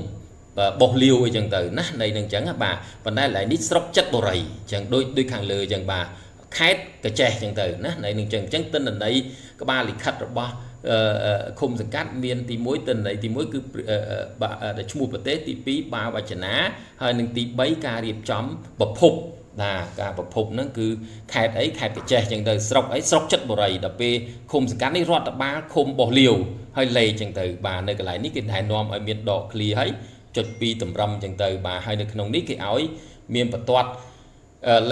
S1: បោះលាវអីចឹងទៅណានៃនឹងអញ្ចឹងបាទប៉ុន្តែកន្លែងនេះស្រុកចិត្តបុរីអញ្ចឹងដូចខាងលើអញ្ចឹងបាទខេត្តកញ្ចេះអញ្ចឹងទៅណានៃនឹងអញ្ចឹងទិន្នន័យក្បាលលិខិតរបស់ឃុំសង្កាត់មានទី1ទិន្នន័យទី1គឺឈ្មោះប្រទេសទី2បាវចនាហើយនឹងទី3ការរៀបចំប្រភពការប្រភពហ្នឹងគឺខេត្តអីខេត្តកញ្ចេះអញ្ចឹងទៅស្រុកអីស្រុកចិត្តបុរីដល់ពេលឃុំសង្កាត់នេះរដ្ឋបាលឃុំបោះលាវហើយលេខអញ្ចឹងទៅបាទនៅកន្លែងនេះគេណែនាំឲ្យមានដកឃ្លាហើយចុច2តម្រឹមអញ្ចឹងទៅបាទហើយនៅក្នុងនេះគេឲ្យមានបន្ទាត់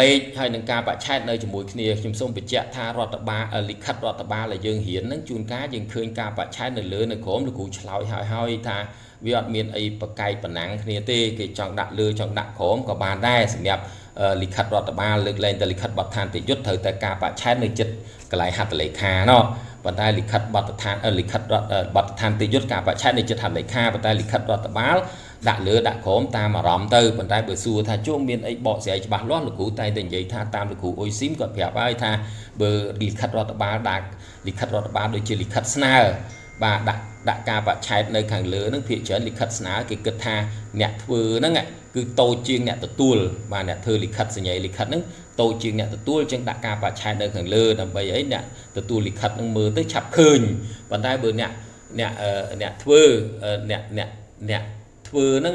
S1: លេខហើយនឹងការបច្ឆេទនៅជាមួយគ្នាខ្ញុំសូមបញ្ជាក់ថារដ្ឋបាលលិខិតរដ្ឋបាលដែលយើងរៀនហ្នឹងជួនកាលយើងឃើញការបច្ឆេទនៅលើនៅក្រោមលោកគ្រូឆ្លើយហើយថាវាអត់មានអីប្រកែកប៉ុណ្ណាំងគ្នាទេគេចង់ដាក់លើចង់ដាក់ក្រោមក៏បានដែរសម្រាប់លិខិតរដ្ឋបាលលើកលែងតែលិខិតបទដ្ឋានតិយុត្តត្រូវតែការបច្ឆេទនៅចិត្តកន្លែងហត្ថលេខាណោះប៉ុន្តែលិខិតបទដ្ឋានលិខិតបទដ្ឋានតិយុត្តការបច្ឆេទនៅចិត្តហត្ថលេខាប៉ុន្តែលិខិតរដ្ឋបាលដាក់លើដាក់ក្រោមតាមអារម្មណ៍ទៅប៉ុន្តែបើសួរថាជុំមានអីបកស្រាយច្បាស់លាស់លោកគ្រូតែតែនិយាយថាតាមលោកគ្រូអ៊ុយស៊ីមគាត់ប្រាប់ហើយថាបើលិខិតរដ្ឋបាលដាក់លិខិតរដ្ឋបាលដូចជាលិខិតស្នើបាទដាក់ការបច្ឆេទនៅខាងលើហ្នឹងភាគច្រើនលិខិតស្នើគេគិតថាអ្នកធ្វើហ្នឹងគឺតូចជាងអ្នកទទួលបាទអ្នកធ្វើលិខិតសញ្ញាលិខិតហ្នឹងតូចជាងអ្នកទទួលអញ្ចឹងដាក់ការបច្ឆេទនៅខាងលើដើម្បីអីអ្នកទទួលលិខិតហ្នឹងមើលទៅឆាប់ឃើញប៉ុន្តែបើអ្នកធ្វើអ្នកធ្វើហ្នឹង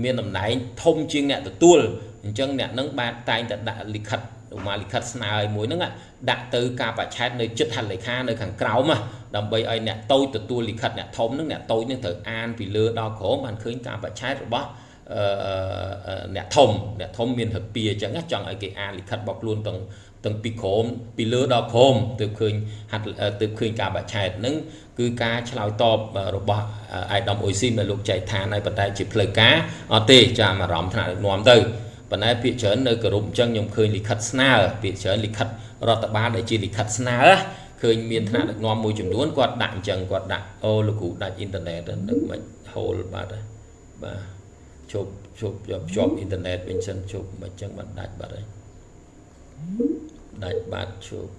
S1: មានតំណែងធំជាងអ្នកទទួលអញ្ចឹងអ្នកហ្នឹងបានតែងតែដាក់លិខិត mà lịch khất nào muối nữa đã từ cả bà chat nơi chất hạt lấy kha nơi khẳng cáo mà đầm bây ai nè tôi từ tua lịch khất nè thống nước nè tôi nên thử an vì lừa đo khổ mà khơi cả bà chat rồi bó nè thông miền hợp bìa chẳng chọn ở cái an lịch khất bọc luôn từng pi khổm pi lừa đo khổm từ khơi hạt từ khơi cả bà chat nâng cứ cá chào tọp rồi bó ai đầm ôi xin mà lục chạy thà này bật tay chụp lời cá tê cho mà rõm thà được nóm từ và nay bị trở nơi cờ rụng chân nhung khơi lịch khất sna bị trở lịch khất rồi tập ba để chỉ lịch khất sna khơi miền thà được nóm môi trường đuôn quạt đạn chân quạt đạn ô lục cụ đạn internet được mình hồ ba đấy và chụp internet bên chân chụp mà chân bạn đạn ba đấy đạn ba chụp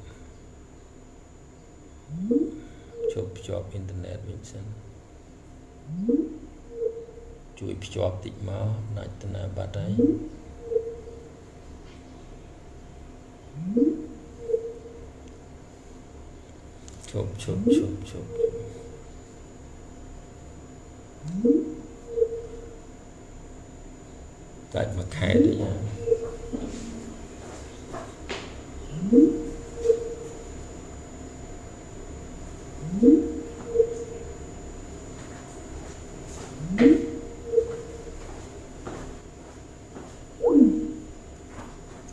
S1: internet bên chân chui chụp tịt máu đạn tên là ba đấy chụp tại mà khai đấy nha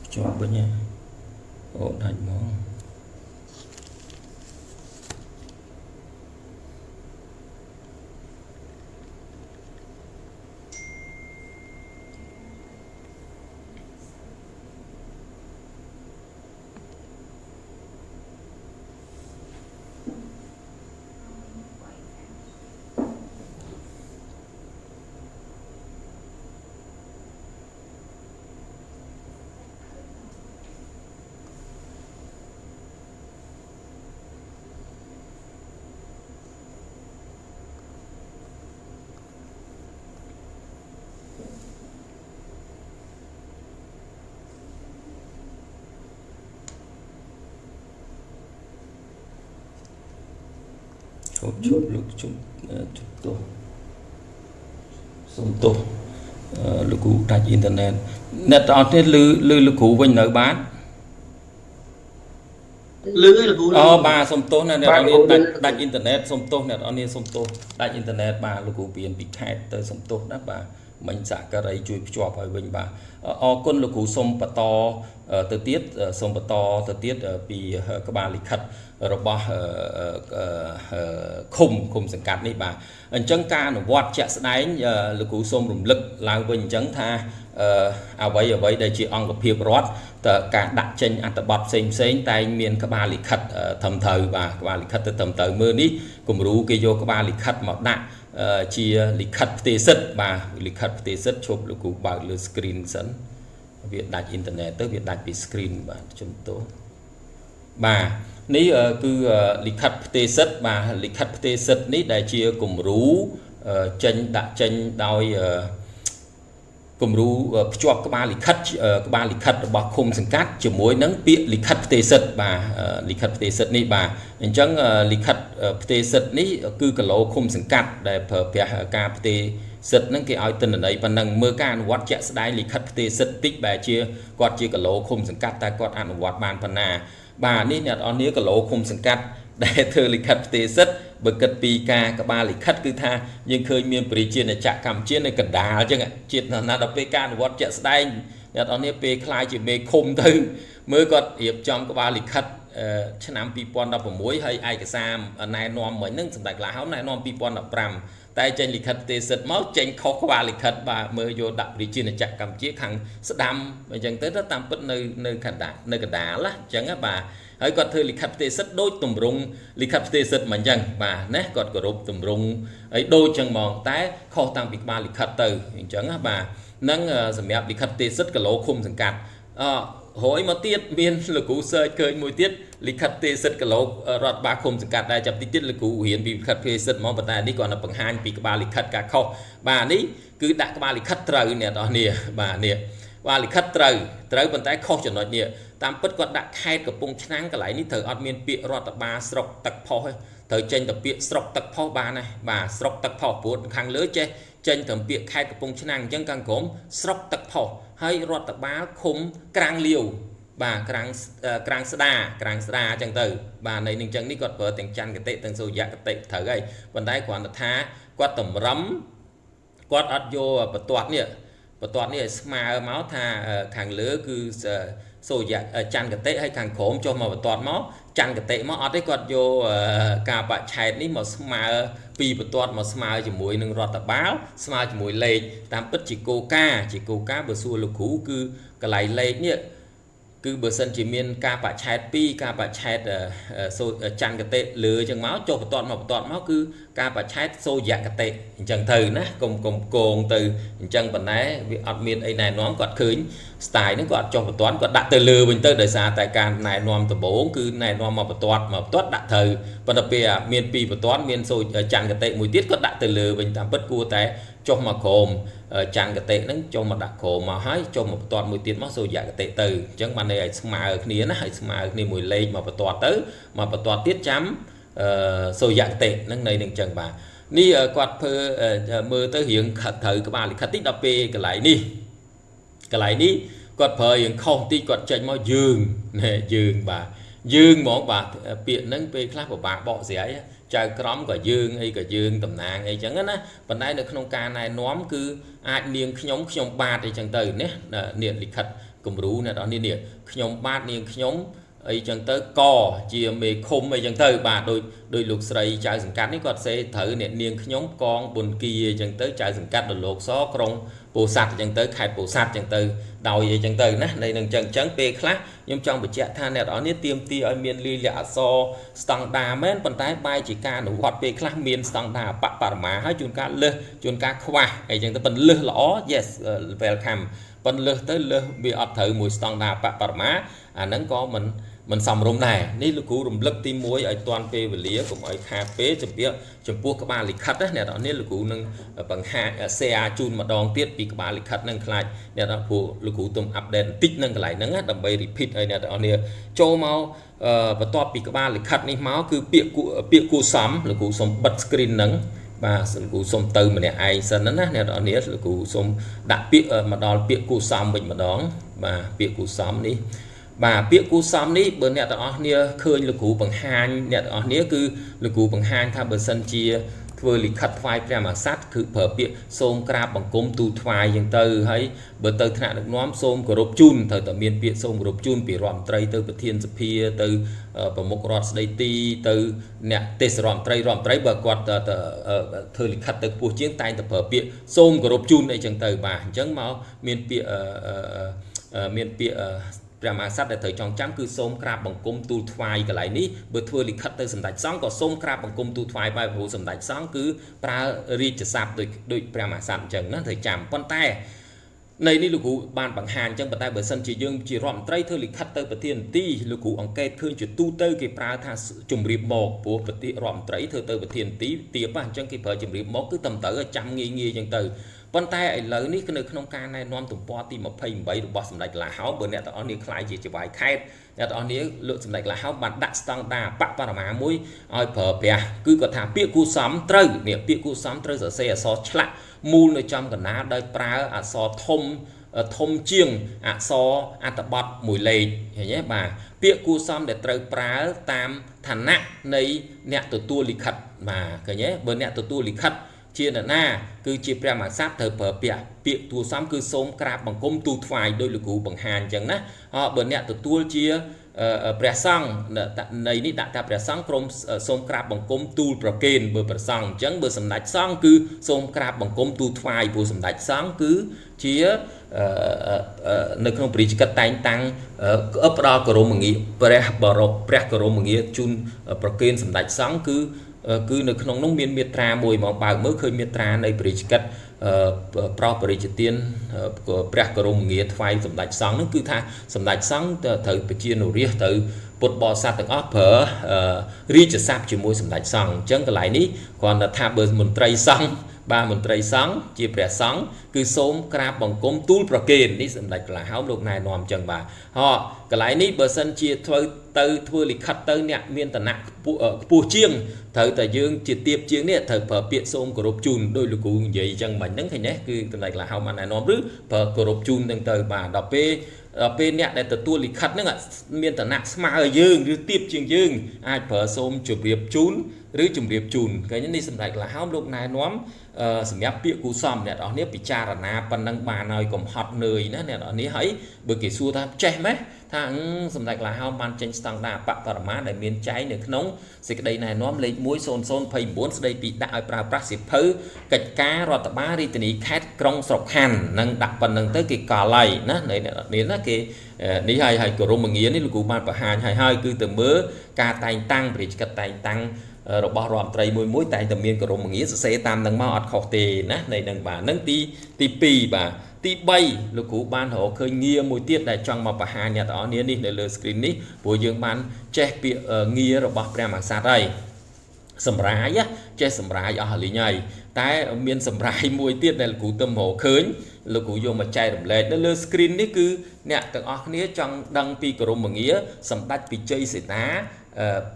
S1: chụp bên nha ổn hành món chụp lúc chụp tô xong tô lúc cụ đặt internet net on thế lư cụ vinh nợ bán
S2: lư là
S1: ba xong tô này đặt internet xong tô net on xong tô đặt internet ba lúc cụ biển bị hack tới xong tô đó bà mình sẽ cái đấy chui chọp ở bên bà con lúc cụ xong bà to từ tiết xong bà to từ tiết vì các bà lịch khất rồi bỏ khung sản cát này bà chân ca nó vọt chạy đánh lực cú xôm rùng lực làm bình chân tha ở vậy đây chỉ ông có phiêu rót cả đặt chân ăn tập bọt xem tay miền các bà lịch khất thầm thời và các bà lịch khất thầm thời mưa ní cùng rú cái vô các bà lịch khất mọc đạn chỉ lịch khất tê sứt bà lịch khất tê sứt chụp lực cú bảo lừa screen dẫn việc đặt internet tới việc đặt bị screen bà chúng tôi bà ní cứ lịch khất tê sứt bà lịch khất tê sứt ní đại chia cùng rú chân đã chân đôi cùng rú cho các ba lịch khất bỏ khung sừng cát chỉ mối nắng bịa lịch khất tê sứt bà lịch khất tê sứt ní bà chẳng lịch khất tê sứt ní cứ cả lỗ khung sừng cát để phở ca tê sứt nắng cái oi tên ở đây và nâng mưa can quạt chạy đai lịch khất tê sứt tích bà chia quạt chia cả lỗ khung sừng cát ta quạt ăn quạt bàn phần nào bà ní nhật on ní cả lỗ khung sừng cát để thưa lịch khất tê sứt bực cật pi ca các ba lịch khất cứ tha nhưng khơi miền bỉ chiên này chạm cầm chiên này cần đá chứ ạ chiên là đập pi ca quạt chạy đai nhật on ní pi khai chỉ mê khum tư mới có hiệp trong các ba lịch khất chăn nắm pi pon đập vào muối hay ai cái sam này nòm mới nâng sừng đại lá háo này nòm pi pon đập pram tại trên lịch khất tê sứt máu trên khó các ba lịch khất bà mới vô đập bỉ chiên này chạm cầm chiếc hàng sứt đam và chẳng tới đó tam bất nơi cần đá lá chẳng á bà hãy còn thưa lịch khất tê sứt đôi tùm rung lịch khất tê sứt mà chẳng bà nè còn có rụp tùm rung ấy đôi chân mòn tái khó tăng bị ba lịch khất từ chẳng á bà nâng giảm mẹp lịch khất tê sứt cả lỗ khum sừng cát hỏi mà tiết miên là cú sơi cười mùi tiết lịch khất tê sứt cả lỗ rọt ba khum sừng cát đây chập tiết là cú hiển bị khất tê sứt món bà đi còn là bằng hai bị ba lịch khất cả khó bà ní cứ đặt ba lịch khất trời nè đó nè bà nè và lịch khất trời bàn tay khó cho nó nè tam bất còn đặt hai cái bông trắng cái lại ní thời admin bịa rọt ba sọc tắc phò thời trên tập bịa sọc tắc phò ba này bà sọc tắc phò buồn hàng lứa che trên thầm bịa hai cái bông trắng chân càng cốm sọc tắc phò hay rọt ba khum càng liều bà krang sda chẳng từ bà này nên chẳng ní quạt vợ tiếng chăn cái tệ từng số dạ cái tệ thở gầy vấn đề còn là tha quạt tầm rắm quạt ắt vô bật toát nè mà máu tha càng lứa cứ số dạ chăn cái tệ hay càng khổm cho mà bật toát máu chăn cái tệ máu ắt đấy quạt vô cả bạn chạy ní mà vì bật toát mà smile chỉ mùi nâng rọt tập báo smile chỉ mùi lệ tam bất chỉ cô ca bờ xua lục cũ cứ cái lại lệ nhỉ cứ bữa sân chỉ miên ca bạ chẹt pi ca bạ chẹt chăn cái tệ lừa chẳng máu cho toàn máu cứ ca bạ chẹt xô dạ cái tệ chẳng thừ ná cùng cồn từ chẳng bản này bị admin ấy này nó còn khơi style nó còn cho toàn còn đặt từ lừa bình tư đời xa tại càng này nom từ bốn cứ này nom mà toàn đặt thừ và đặc biệt miên pi toàn miên xô chăn cái tệ mùi tiết có đặt từ lừa bình tam bất cua tại cho mà khom chăn cái tệ nó cho mà đặt khom mà hái cho một toàn mùi tiết mắc xô dạ cái tệ từ chẳng mà này mà kia nó mà kia mùi lên mà toàn tới mà toàn tiết chấm xô dạ cái tệ nó này đừng chẳng bà ni quạt phơ mưa tới hiện khật thử các bạn khật tích đập cái lại ní quạt phơ hiện không tí quạt chạy máu dương nè dương bà dương món bà biện nâng về khác của bà bỏ rẻ trời cắm cả dương tầm nàng ấy chẳng á phần này được không ca này nóm cứ ai niềng nhóm ba thì chẳng từ nè niệm lịch khật cùng rú nè đó niệm nhóm ba niềng nhóm ấy chẳng tới co chia mê khôm ấy chẳng tới bà đôi lục sợi trái rừng cát ấy còn sẽ thử niệm nhóm con buồn kia chẳng tới trái rừng cát đôi lục xó krong bồ sạt chẳng tới khai bồ sạt chẳng tới đầu vậy chẳng tới nè đây đừng chẳng chẳng pe khác nhưng trong bữa chạy than này đó niệm tiêm ti ở miền ly lạ so standard men phần tái bay chỉ ca nụ hoạt pe khác miền standard bạc bạc mà hay chuồn ca khoa ấy chẳng tới phần lơ lõ yes welcome phần lơ tới lơ bị ọt thử mùi standard bạc bạc má nắng có mình xong rung này ní lúc cũ rung lật tim muối ở toàn pe về lía cũng ở cà phê chụp buộc các bạn lịch khất đấy nè đó ní lúc cũ nâng bằng hai xe chun mà đòn tiết vì các bạn lịch khất nâng lại nè đó phụ lúc cũ tôm update tích nâng lại nâng đầm bay repeat ấy nè đó nè cho máu và to vì các bạn lịch khất ní máu cứ bịa cu sắm lúc cũ xong bật screen nâng và sự cụ xong từ mà này ai sân nó nè đó nè sự cụ xong đặt bịa mà đòn bịa cu sắm mình mà đón và bịa cu sắm đi bà biết cú xóm ní bữa nè tao nia khơi lực cú bằng hai nè tao nia cứ lực cú bằng hai tha bữa sân chia vừa lịch khật phai ra mà sát cứ phở bịa xôm cra bằng côm tu phai dừng từ hay bữa từ thằng được nóm xôm của rộp chun thời tờ miền bịa xôm của rộp chun bị ròm tray từ bờ thiên sphia từ bờ mộc rọt đây ti từ nè tê ròm tray bờ quạt thời lịch khật từ buổi chiến tay từ phở bịa xôm của rộp chun đây chẳng từ bà chẳng máu miền bịa mà sát để thời trong chấm cứ xôm crab bằng cung tu thoai cái lại ní bữa thưa lịch khất tới sầm đại sáng có xôm crab bằng cung tu thoai bài hồ sầm đại sáng cứ pra ri chả sạp đôi mà sát chẳng nó thời chạm con tay này ní lục cụ bàn bằng hàn trong bờ tay bờ sân chỉ dương chỉ rọm tray thưa lịch khất tới bờ tiền ti lục cụ ông kê khơi chỉ tu tới cái pra tha chùm riệp một của bờ ti rọm tray thưa tới bờ tiền tí tiệp à trong cái bờ chùm riệp một cứ tầm tới trăm nghi chẳng từ con tay lớn ní cái nơi không can này non tụm po ti một phẩy bảy được bỏ sầm lạch là háo bữa nè tao ní khai chỉ vài khai nè tao ní lượng sầm lạch là háo bản đặt standard bạc para má mũi oi phở bè cứ có thả bịa cu sắm trơ nè bịa cu sắm trơ giờ xe so chặt mù nơi trong cái ná đây pra so thông chiêng so tập bọt mùi lầy nhé bà bịa cu sắm để trơ pra tam thành nặng này nè từ tua lịch khật mà cái nhé bữa nè từ tua lịch khật chia là na cứ chia ra mà sát thờ phở bịa tua xóm cứ xôm crab bằng công tu thoại đôi lực cụ bằng hàn chẳng ná họ bữa nè từ tua chia bè sang này ní đã ta bè sang krom xôm crab bằng công tu protein bữa bè sang chẳng bữa sầm đạch sang cứ xôm crab bằng công tu thoại bữa sầm đạch sang cứ chia nơi không bị cắt tay tăng ấp đo crom một nghĩa bè crom một nghĩa chun protein sầm đạch sang cứ nơi không nông miền miệt tra mùi mà bà mới khơi miệt tra này bị cắt pro bị tiên của bè crom nghĩa phai sầm đạch sang nó cứ tha sầm đạch sang thời bị chia nổi riết từ bột bò sát từng ấp phở ri chả sáp chỉ mùi sầm đạch sang chẳng cái lại ní còn là tha bờ một tray sang ba một tray sáng chia bè sáng cứ xôm crab bằng cốm túi protein ní sầm đạch là háo lúc này nòm chẳng bà họ cái lại ní bờ sân chia thôi từ thưa lịch khất tới nè miền tần nặng pu chiêng thời tại dương chỉ tiếp chiêng nè thời phở bịa xôm của rộp chun đôi lục cụ vậy chẳng mà nhấn thế nhé cứ tần này là hao mà này nó rứ phở của rộp chun đang từ bà đọc pe bên nè để tụi lì khát nữa miền tây nặng smart dương như tiếp chương dương ai phở xôm chụp điệp chún rưỡi chụp điệp chùn cái những đi sầm đại là háo lúc này nóm sầm nháp bịa cú xòm nè đó nếp bị cha là na pan năng bà nơi còn hot nơi nè đó nếp thấy bữa kỳ xua ta che mấy thằng sầm đại là háo ban trên stang đà bạc tờ má để miền trái để nóng thì cái đây này nóm lấy muối xôn xôn phơi bốn đây bị đại pra prasip phơi cạch cá rọt ba đi từ ní khét krong sọc hành năng đặt pan năng tới cái cò lầy nè này nó cái ní hay của rô mừng nghĩa ní cụ ban bả hai hai cứ từ mớ ca tay tăng bị cái tay tăng rồi bao ròm tray mối tay tầm miên của rô mừng nghĩa sẽ tam năng mau ọt khẩu tề nè này năng bà nâng ti pi bà ti bay lục cụ ban hộ khơi nghia mùi tiết đại trong mà bả hai nhà đó ní để lơ screen ní buổi dương ban che bị nghia rồi bao prem sát đây sầm rái á che sầm rái ở lý nhầy tại miền sầm rái mùi tiết này là cụ tâm hộ khơi là cụ vô mà chạy đầm lệ nó lơ screen ní cứ nè từng ở ní trong đăng pi của mừng nghĩa sầm đạch bị chơi sệt ná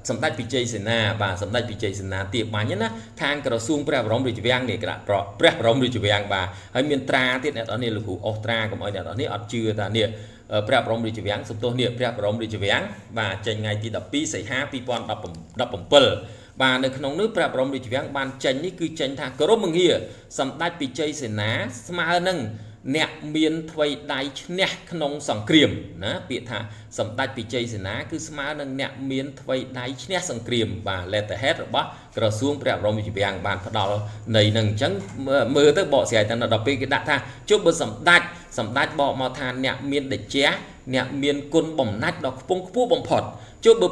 S1: sầm đạch bị chơi sệt na và sầm đạch bị chơi sệt na tiệp mà nhá thang cái xuông pre rong đi chụp này cái đó pre rong đi chụp và hay miền tra tiết này đó này là cụ Australia của mọi này đó này ở chưa ta nè pre rong đi chụp sầm tô nè pre rong đi chụp và chạy ngày thì đập pi xảy ha pi pon đập bầm pơ vàในขนมnướcประบรมดิจิวังบานจันนี่คือจันทางกรมเงียสำได้ปีเจเสนาสมาหนึ่งเนี่ยเมียนถวยได้เนี่ยขนมสังเกรียมนะปีธาสำได้ปีเจเสนาคือสมาหนึ่งเนี่ยเมียนถวยได้เนี่ยสังเกรียมvàเลตเฮดหรือว่ากระทรวงประบรมดิจิวังบานพอดอในหนึ่งจังมือตั้งบ่อเสียแต่ระดับปีกิดท่าจุดบนสำได้บ่อมาทานเนี่ยเมียนเด็กเจ้าเนี่ยเมียนกุนบ่มนัดดอกพงผู้บ่มพอดchỗ bờ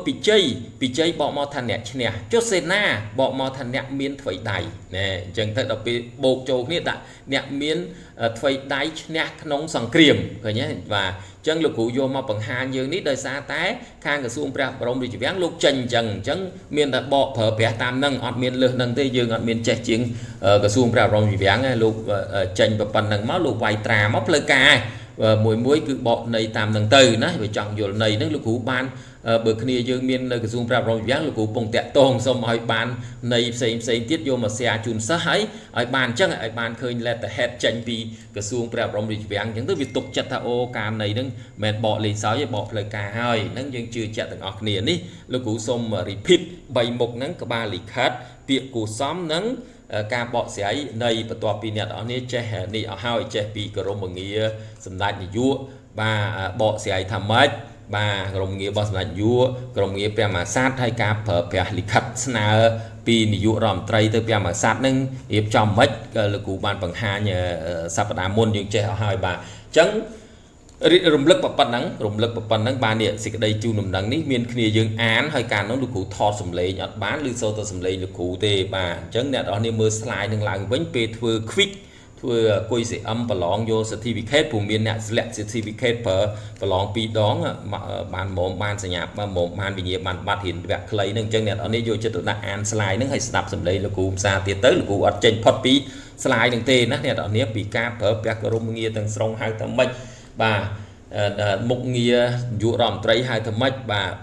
S1: bị chơi bỏ mò thành nẹt nè chỗ sena bỏ mò thành nẹt miên thủy đài nè chẳng thấy đặc biệt bộ châu nè đã nẹt miên thủy đài nẹt nông sòng kiềm rồi nhé và chân lục cụ vô mà bằng hai như nít đời xa té khang cái xuông bạc rồng đi chỉ vén lúc chân chân miên đã bỏ thở bẻ tam nâng ọt miên lơ nâng tây dương ọt miên che chiến cái xuông bạc rồng chỉ vén lúc chân và phần nâng máu lục vài trà móc lơ cài muối cứ bỏ này tam nâng từ nó phải chọn vô này nó lục cụ ban bữa kia dương miên cái zoom ra rồi dáng là cụ bông tẹt tông xong hỏi bàn này xây tiết vô mà xe chun sát ấy ở bàn chắc ở bàn khơi là tại hết tranh vì cái zoom ra rồi thì vàng những thứ việc tục chặt thà ô cam này nâng mệt bỏ lì sáu với bỏ lời cả hai nâng dương chưa chặt từng ọt nền đi là cụ xong mà repeat bày một nâng cả ba lịch khác việc cụ xóm nâng ca bỏ sẽ ấy này và tòa pin nhật ở đây che này ở hai che pi cái rồng bằng nghĩa sầm đại như vua và bỏ sẽ ấy tham mấy bà gồm nghĩa bao là vua gồm nghĩa bè mà sát hay cá phở bè lịch khát na pin vua ròm tray tới bè mà sát nâng hiệp trong mấy là cụ ban bằng hai nhà sắp đá môn những trẻ hai bà trắng rung lực bập nắng ba nè xịt đây chu nằm đằng ní miền kia dương án hơi càn nó được cụ thọ sầm lệ nhặt bán lưu sâu tơ sầm lệ được cụ tê bà trắng nè đó nên mưa slide nâng lại với pe thưa quick thưa coi sẽ âm và lỏng vô certificate của miền nè select certificate và lỏng pi đón mà bàn mồm bàn sẽ nhạc mà mồm bàn bị nhiễm bàn bát hiện vẹt clay nâng trắng nè đó nên vô cho tụi ta an slide nâng hay snap sầm lệ là cụ xa tiệt tới là cụ ở trên pot pi slide nâng tê nè đó nè bị cap ở vẹt rung nghe từng sông hai tầng mấy bà một nghĩa dụ ròm tray hai thầm mạch bà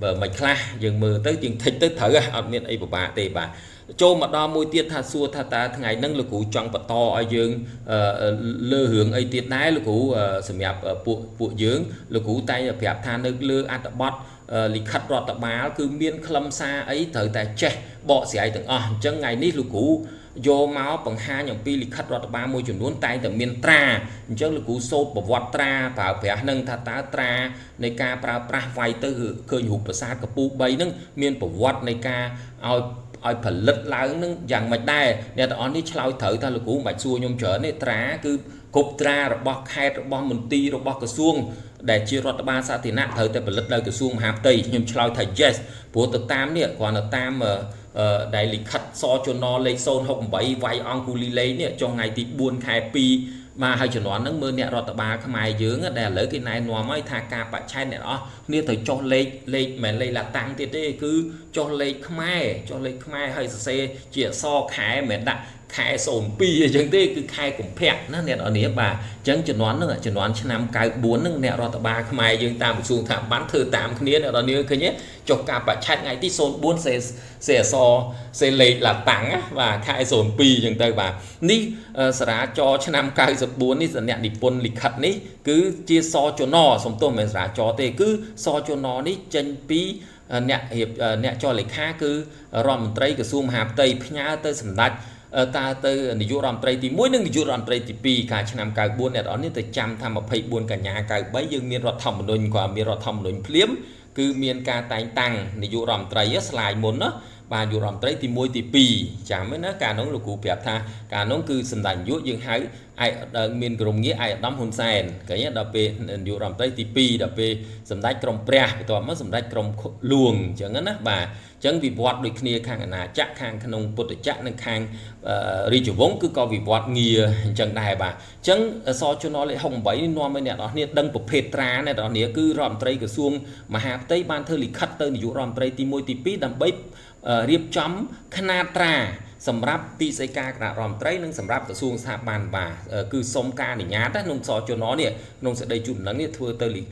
S1: mạch kha dừng mưa tới chừng thích tới thở ở miền ấy của bà tề bà châu mà đo môi tiết tha xua tha ta ngày nâng lực cụ trong bật to ở dương lơ hưởng ấy tiết đái lực cụ sầm nhạt bộ dương lực cụ tay phẹp tha nước lơ ăn tập bọt lịch khát rọt tập má cứ miên khâm xa ấy thời tại trẻ bỏ xẻ từng chân ngày nít lực cụ vô máu bằng hai nhộng pi lịch khát rọt ba môi chuyển đốn tay từ miền tra chứ là cú sốt bọc vọt tra và vẻ nâng tha tá traในการpra vay tớiเคยหุบประสาทกับปูใบนึงเมียนประวัติในการเอาผลิตแล้วนึงอย่างไม่ได้เนี่ยตอนนี้ชาวเถอท่านลูกกูมาชัวยมเฉยเนี่ยตราคือกบตราระบอบแคดระบอบมนตรีระบอบกระทรวงđể chiaรัฐบาลสาธารณะเถอแต่ผลิตเลยกระทรวงมหาดไทยยมชาวไทย yes ผัวตึกตามเนี่ยก่อนตามđại lịch khất so cho nó lấy xôn hồng bảy vay on cu li lấy nè trong ngày thì buồn khai pi mà hai chuyện nó nâng mưa nè rồi tập ba cái mày dướng để lấy cái này nó mới tha ca bạch chay này đó nè thời cho lấy mà lấy là tăng tiết đấy cứ cho lấy khai hay xe chỉ so khai mẹ đã ខែ02អញ្ចឹងទេគឺខែកុម្ភៈណាអ្នកនរនេះបាទអញ្ចឹងជំនាន់ហ្នឹងជំនាន់ឆ្នាំ94ហ្នឹងអ្នករដ្ឋបាលខ្មែរយើងតាមក្រសួងស្ថាប័នធ្វើតាមគ្នាអ្នកនរនេះឃើញទេចុះការបច្ឆេទថ្ងៃទី04សេអសសេលេខឡាតាំងបាទខែ02អញ្ចឹងទៅបាទនេះសារាចរឆ្នាំ94នេះសញ្ញានិពន្ធលិខិតនេះគឺជាសចនសំទោសមិនសារាចរទេគឺសចននេះចេញពីអ្នកចរលេខាគឺរដ្ឋមន្ត្រីក្រសួងមហាផ្ទៃផ្ញើទៅសម្ដេចតើទៅនាយករដ្ឋមន្ត្រីទី1និងនាយករដ្ឋមន្ត្រីទី2កាលឆ្នាំ94អ្នកនរនេះទៅចាំថា24កញ្ញា93យើងមានរដ្ឋធម្មនុញ្ញក៏មានរដ្ឋធម្មនុញ្ញភ្លាមគឺមានការតែងតាំងនាយករដ្ឋមន្ត្រីស្លាយមុនណាបាទនាយករដ្ឋមន្ត្រីទី1ទី2ចាំណាកាលនោះលោកគ្រូប្រាប់ថាកាលនោះគឺសម្ដេចនាយកយើងហៅមានក្រុមងារឯកឧត្តមហ៊ុនសែនឃើញដល់ពេលនាយករដ្ឋមន្ត្រីទី2ដល់ពេលសម្ដេចក្រមព្រះបន្ទាប់មកសម្ដេចក្រមលួងអញ្ចឹងណាបាទអញ្ចឹងវិវត្តដូចគ្នាខាងអាណាចក្រខាងក្នុងពុទ្ធចក្រនិងខាងរាជវង្សគឺក៏វិវត្តងារអញ្ចឹងដែរបាទអញ្ចឹងសចនលេខ68នេះនាំឲ្យអ្នកនរគ្នាដឹងប្រភេទត្រាអ្នកនរគ្នាគឺរដ្ឋមន្ត្រីក្រសួងមហាផ្ទៃបានធ្វើលិខិតទៅនាយករដ្ឋមន្ត្រីទី1ទី2ដើម្បីរៀបចំຂະຫນາດត្រាសម្រាប់ទីស្តីការគណៈរដ្ឋមន្ត្រីនិងសម្រាប់ក្រសួងស្ថាប័នបាទគឺសុំការអនុញ្ញាតក្នុងសចននេះក្នុងសេចក្តីជូនដំណឹងនេះធ្វើទៅនាយ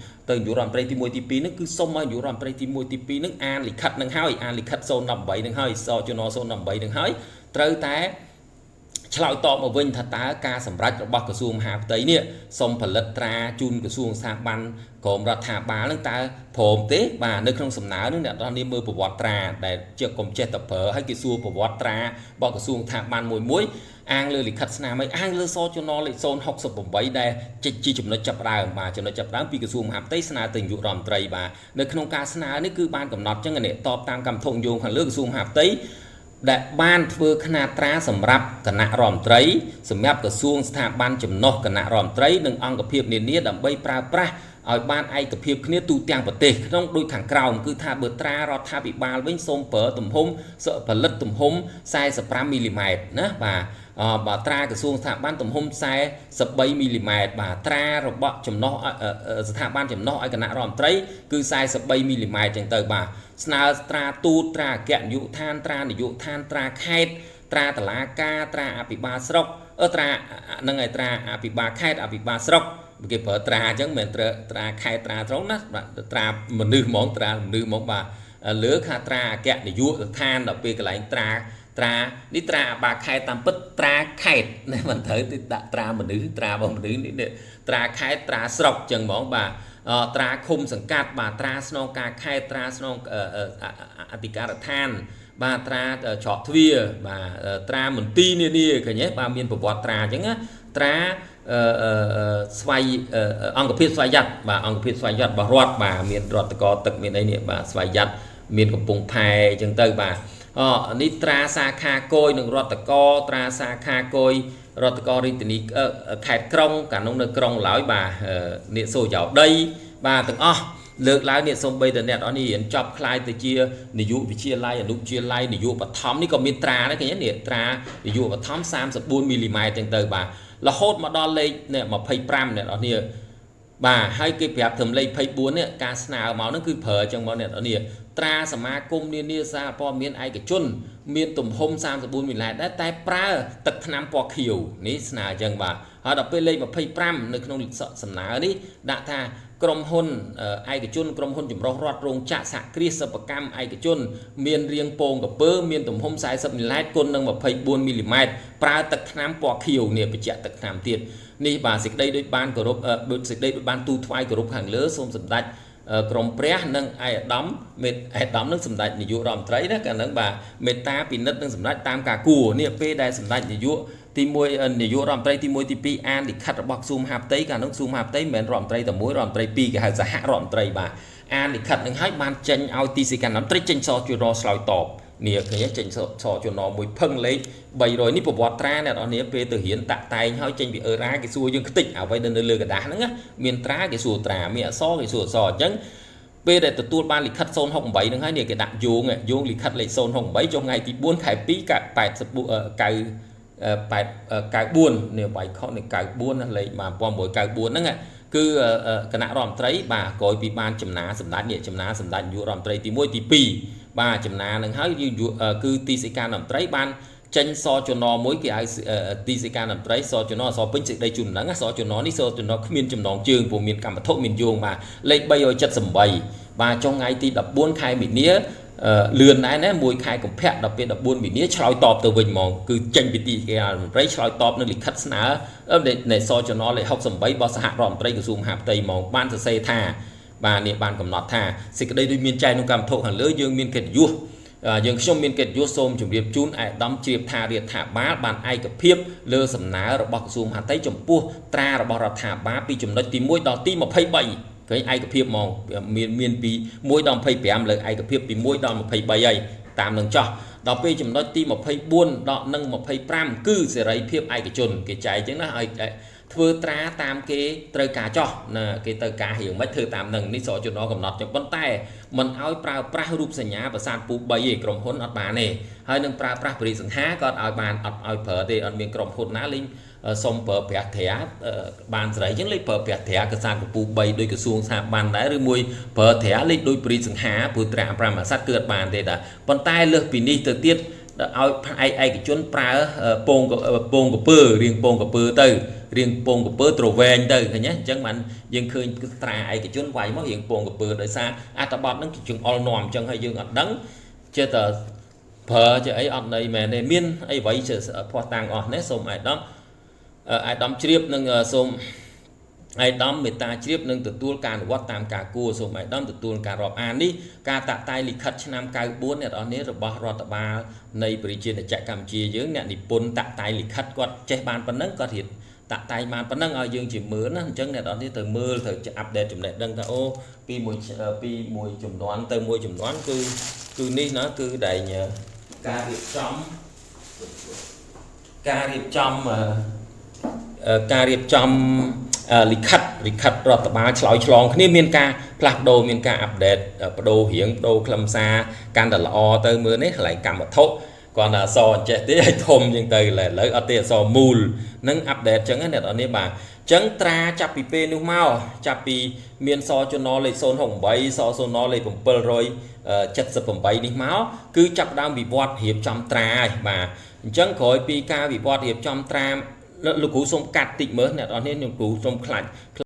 S1: ករដ្ឋមន្ត្រីទី1ទី2នេះគឺសុំឲ្យនាយករដ្ឋមន្ត្រីទី1ទី2នឹងអានលិខិតនឹងហើយអានលិខិត018នឹងហើយសចន018នឹងហើយត្រូវតែឆ្លើយតបមកវិញថាតើការសម្រេចរបស់ក្រសួងមហាផ្ទៃនេះសុំផលិតត្រាជូនក្រសួងស្ថាប័នក្រមរដ្ឋាភិបាលនឹងតើព្រមទេបាទនៅក្នុងសំណើនឹងអ្នកនរនេះមើលប្រវត្តិត្រាដែលជាកុំចេះតែប្រើឲ្យគេសួរប្រវត្តិត្រារបស់ក្រសួងស្ថាប័នមួយអាងលើលិខិតស្នាមឲ្យអាងលើសចនលេខ068ដែលជាចំណុចចាប់ផ្ដើមបាទចំណុចចាប់ផ្ដើមពីក្រសួងមហាផ្ទៃស្នើទៅនាយករដ្ឋមន្ត្រីបាទនៅក្នុងការស្នើនេះគឺបានកំណត់ចឹងនេះតបតាមកម្មធំយោងខាងលើក្រសួងមហាផ្ទៃដែលបានធ្វើຂະຫນາດត្រាសម្រាប់គណៈរដ្ឋមន្ត្រីសម្រាប់ក្រសួងស្ថាប័នចំណុះគណៈរដ្ឋមន្ត្រីនិងអង្គភាពនានាដើម្បីប្រើប្រាស់ឲ្យបានឯកភាពគ្នាទូទាំងប្រទេសក្នុងដូចខាងក្រោមគឺថាបើត្រារដ្ឋាភិបាលវិញសូមប្រើទំហំផលិតទំហំ45មីលីម៉ែត្រណាបាទត្រាក្រសួងស្ថាប័នទំហំ43មីលីម៉ែត្របាទត្រារបស់ចំណុះស្ថាប័នចំណុះឲ្យគណៈរដ្ឋមន្ត្រីគឺ43មីលីម៉ែត្រចឹងទៅបាទស្នើត្រាទូតត្រាអគ្គនាយកដ្ឋានត្រានាយកដ្ឋានត្រាខេត្តត្រាតុលាការត្រាអភិបាលស្រុកត្រាហ្នឹងហើយត្រាអភិបាលខេត្តអភិបាលស្រុកគេប្រើត្រាអញ្ចឹងមិនត្រាខេត្តត្រាត្រង់ណាត្រាមនុស្សហ្មងត្រាមនុស្សហ្មងបាទលើខាត្រាអគ្គនាយកដ្ឋានដល់ពេលកន្លែងត្រានេះត្រាអាបាខេត្តតាមពិតត្រាខេត្តណាមិនត្រូវទៅដាក់ត្រាមនុស្សត្រារបស់មនុស្សនេះត្រាខេត្តត្រាស្រុកចឹងហ្មងបាទត្រាឃុំសង្កាត់បាទត្រាស្នងការខេត្តត្រាស្នងអធិការដ្ឋានបាទត្រាច្រកទ្វារបាទត្រាមន្ទីរនានាឃើញទេបាទមានប្រវត្តិត្រាអញ្ចឹងណាត្រាស្វ័យអង្គភាពស្វ័យយ័តបាទអង្គភាពស្វ័យយ័តរបស់រដ្ឋបាទមានរដ្ឋកោទឹកមានអីនេះបាទស្វ័យយ័តមានកំពង់ផែអញ្ចឹងទៅបាទនេះត្រាសាខាគយនិងរដ្ឋកោត្រាសាខាគយរដ្ឋកោរាជធានីខេត្តក្រុងកាលនោះនៅក្រុងឡើយបាទនេកសូយោដីបាទទាំងអស់លើកឡើងនេះសូម្បីតែអ្នកអស់នេះរៀនចប់ខ្លាយទៅជានាយកវិទ្យាល័យអនុវិទ្យាល័យនាយកបឋមនេះក៏មានត្រាដែរឃើញទេនេះត្រានាយកបឋម34មីលីម៉ែត្រចឹងទៅបាទរហូតមកដល់លេខនេះ25អ្នកអស់នេះបាទហើយគេប្រាប់ត្រឹមលេខ24នេះការស្នើមកហ្នឹងគឺប្រើចឹងមកអ្នកនរនេះត្រាសមាគមនានាសារព័ត៌មានឯកជនមានទំហំ34មីលីម៉ែត្រដែរតែប្រើទឹកថ្នាំពណ៌ខៀវនេះស្នើចឹងបាទហើយដល់ពេលលេខ25នៅក្នុងសំណើនេះដាក់ថាក្រុមហ៊ុនឯកជនក្រុមហ៊ុនចម្រុះរដ្ឋរោងចក្រសហគ្រាសសិប្បកម្មឯកជនមានរាងពងកពើមានទំហំ40មីលីម៉ែត្រគុណនឹង24មីលីម៉ែត្រប្រើទឹកថ្នាំពណ៌ខៀវនេះបញ្ជាក់ទឹកថ្នាំទៀតនេះបាទសេចក្តីដូចបានគោរពដូចសេចក្តីដូចបានទូថ្វាយគោរពខាងលើសូមសម្ដេចក្រមព្រះនិងឯកឧត្តមនឹងសម្ដេចនាយករដ្ឋមន្ត្រីណាកាលហ្នឹងបាទមេត្តាពិនិត្យនិងសម្ដេចតាមការគួរនេះពេលដែលសម្ដេចនាយកទី1នាយករដ្ឋមន្ត្រីទី1ទី2អានលិខិតរបស់ក្រសួងមហាផ្ទៃកាលនោះក្រសួងមហាផ្ទៃមិនមែនរដ្ឋមន្ត្រីតែមួយរដ្ឋមន្ត្រី2គេហៅសហរដ្ឋមន្ត្រីបាទអានលិខិតនឹងឲ្យបានចេញឲ្យទីស្តីការរដ្ឋមន្ត្រីចេញសរជួរឆ្លើយតបនេះឃើញចេញសរជួរមួយផឹងលេខ300នេះប្រវត្តិត្រាអ្នកនរនេះពេលទៅរៀនតាក់តែងឲ្យចេញពីអឺរ៉ាគេសួរយើងខ្ទេចអ្វីនៅលើกระดาษហ្នឹងមានត្រាគេសួរត្រាមានអក្សរគេសួរអក្សរអញ្ចឹងពេលដែលទទួលបានលិខិត068ហ្នឹងហើយនេះគេដាក់យោងលិខិតលេខ068ចុះថ្ងៃទី4ខែ294នេះបាយខុសនេះ94ណាលេខបាទ1694ហ្នឹងគឺគណៈរដ្ឋមន្ត្រីបាទក្រោយពីបានចំណាសម្ដេចនេះចំណាសម្ដេចនាយករដ្ឋមន្ត្រីទី1ទី2បាទចំណានឹងហើយគឺទីស្តីការរដ្ឋមន្ត្រីបាន ចេញសចំណមួយគេហៅទីសេការតន្ត្រីសចំណអសពេញសេចក្តីជូនហ្នឹងសចំណនេះសចំណគ្មានចំណងជើងព្រោះមានកម្មវត្ថុមានយោងបាទលេខ378បាទចុងថ្ងៃទី14ខែមីនាលឿនដែរណា1ខែកុម្ភៈដល់ពេល14មីនាឆ្លើយតបទៅវិញហ្មងគឺចេញពីទីសេការតន្ត្រីឆ្លើយតបនឹងលិខិតស្នើនៃសចំណលេខ68របស់សហរដ្ឋមន្ត្រីក្រសួងមហាផ្ទៃហ្មងបានសរសេរថាបាទនេះបានកំណត់ថាសេចក្តីដូចមានចែងក្នុងកម្មវត្ថុខាងលើយើងមានកិត្តិយសយើងខ្ញុំមានកិត្តិយសសូមជម្រាបជូនអាដាមជ្រាបថារដ្ឋាភិបាលបានឯកភាពលើសំណើរបស់ក្រសួងមហាផ្ទៃចំពោះត្រារបស់រដ្ឋាភិបាលពីចំណុចទី1ដល់ទី23ឃើញឯកភាពហ្មងមានពី1ដល់25លើឯកភាពពី1ដល់23ហើយតាមនឹងចោះដល់ពេលចំណុចទី24ដល់នឹង25គឺសេរីភាពឯកជនគេចែកអញ្ចឹងណាឲ្យធ្វើត្រាតាមគេត្រូវការចោះណាគេត្រូវការរៀងមិនធ្វើតាមនឹងនេះសចំណកំណត់ចឹងប៉ុន្តែមិនឲ្យប្រើប្រាស់រូបសញ្ញាប្រាសាទពូ3ឯក្រុមហ៊ុនអត់បានទេហើយនឹងប្រើប្រាស់បរិសង្ហាក៏ឲ្យបានអត់ឲ្យប្រើទេអត់មានក្រុមហ៊ុនណាលេងសុំប្រើប្រាស់ត្រាបានស្រីចឹងលេខប្រើប្រាស់ត្រាកាសាកពូ3ដោយក្រសួងស្ថាប័នដែរឬមួយប្រើត្រាលេខដោយបរិសង្ហាព្រោះត្រា5អាស័តគឺអត់បានទេតាប៉ុន្តែលើសពីនេះទៅទៀតឲ្យឯកជនប្រើពងកពើរៀងពងកពើទៅរៀងពងកពើត្រវែងទៅឃើញទេអញ្ចឹងបានយើងឃើញត្រាឯកជនវាយមករៀងពងកពើដោយសារអត្ថបទហ្នឹងជើងអល់នាំអញ្ចឹងហើយយើងអត់ដឹងចេះតែប្រើចេះអីអត់ន័យមែនទេមានអីអ្វីចេះផ្ោះតាំងអស់នេះសូមអាយដាមជ្រាបនឹងសូមអាយដាមមេត្តាជ្រាបនឹងទទួលការអនុវត្តតាមការគួរសូមអាយដាមទទួលការរាប់អាននេះការតាក់តែងលិខិតឆ្នាំ94អ្នកនរនេះរបស់រដ្ឋបាលនៃប្រជាជាតិកម្ពុជាយើងអ្នកនិពន្ធតាក់តែងលិខិតគាត់ចេះបានប៉ុណ្ណឹងគាត់រៀបតាក់តែងបានប៉ុណ្ណឹងឲ្យយើងជាមើលណាអញ្ចឹងអ្នកនរនេះទៅមើលត្រូវអាប់ដេតចំណេះដឹងថាអូពីមួយចំនួនទៅមួយចំនួនគឺនេះណាគឺដែលការរៀបចំលិខិតរដ្ឋបាលឆ្លើយឆ្លងគ្នាមានការផ្លាស់ប្ដូរមានការអាប់ដេតបដូររៀងបដូរខ្លឹមសារកាន់តែល្អទៅមើលនេះកន្លែងកម្មវត្ថុគាត់ថាអសអញ្ចេះទេឲ្យធំជាងទៅឥឡូវអត់ទេអសមូលនឹងអាប់ដេតចឹងណាអ្នកនរនេះបាទចឹងត្រាចាប់ពីពេលនោះមកចាប់ពីមានសចំណលេខ068សចំណលេខ778នេះមកគឺចាប់ដើមវិវត្តរៀបចំត្រាហើយបាទអញ្ចឹងក្រោយពីការវិវត្តរៀបចំត្រាលោកគ្រូសូមកាត់តិចមើលអ្នកនរនេះខ្ញុំគ្រូសូមខ្លាច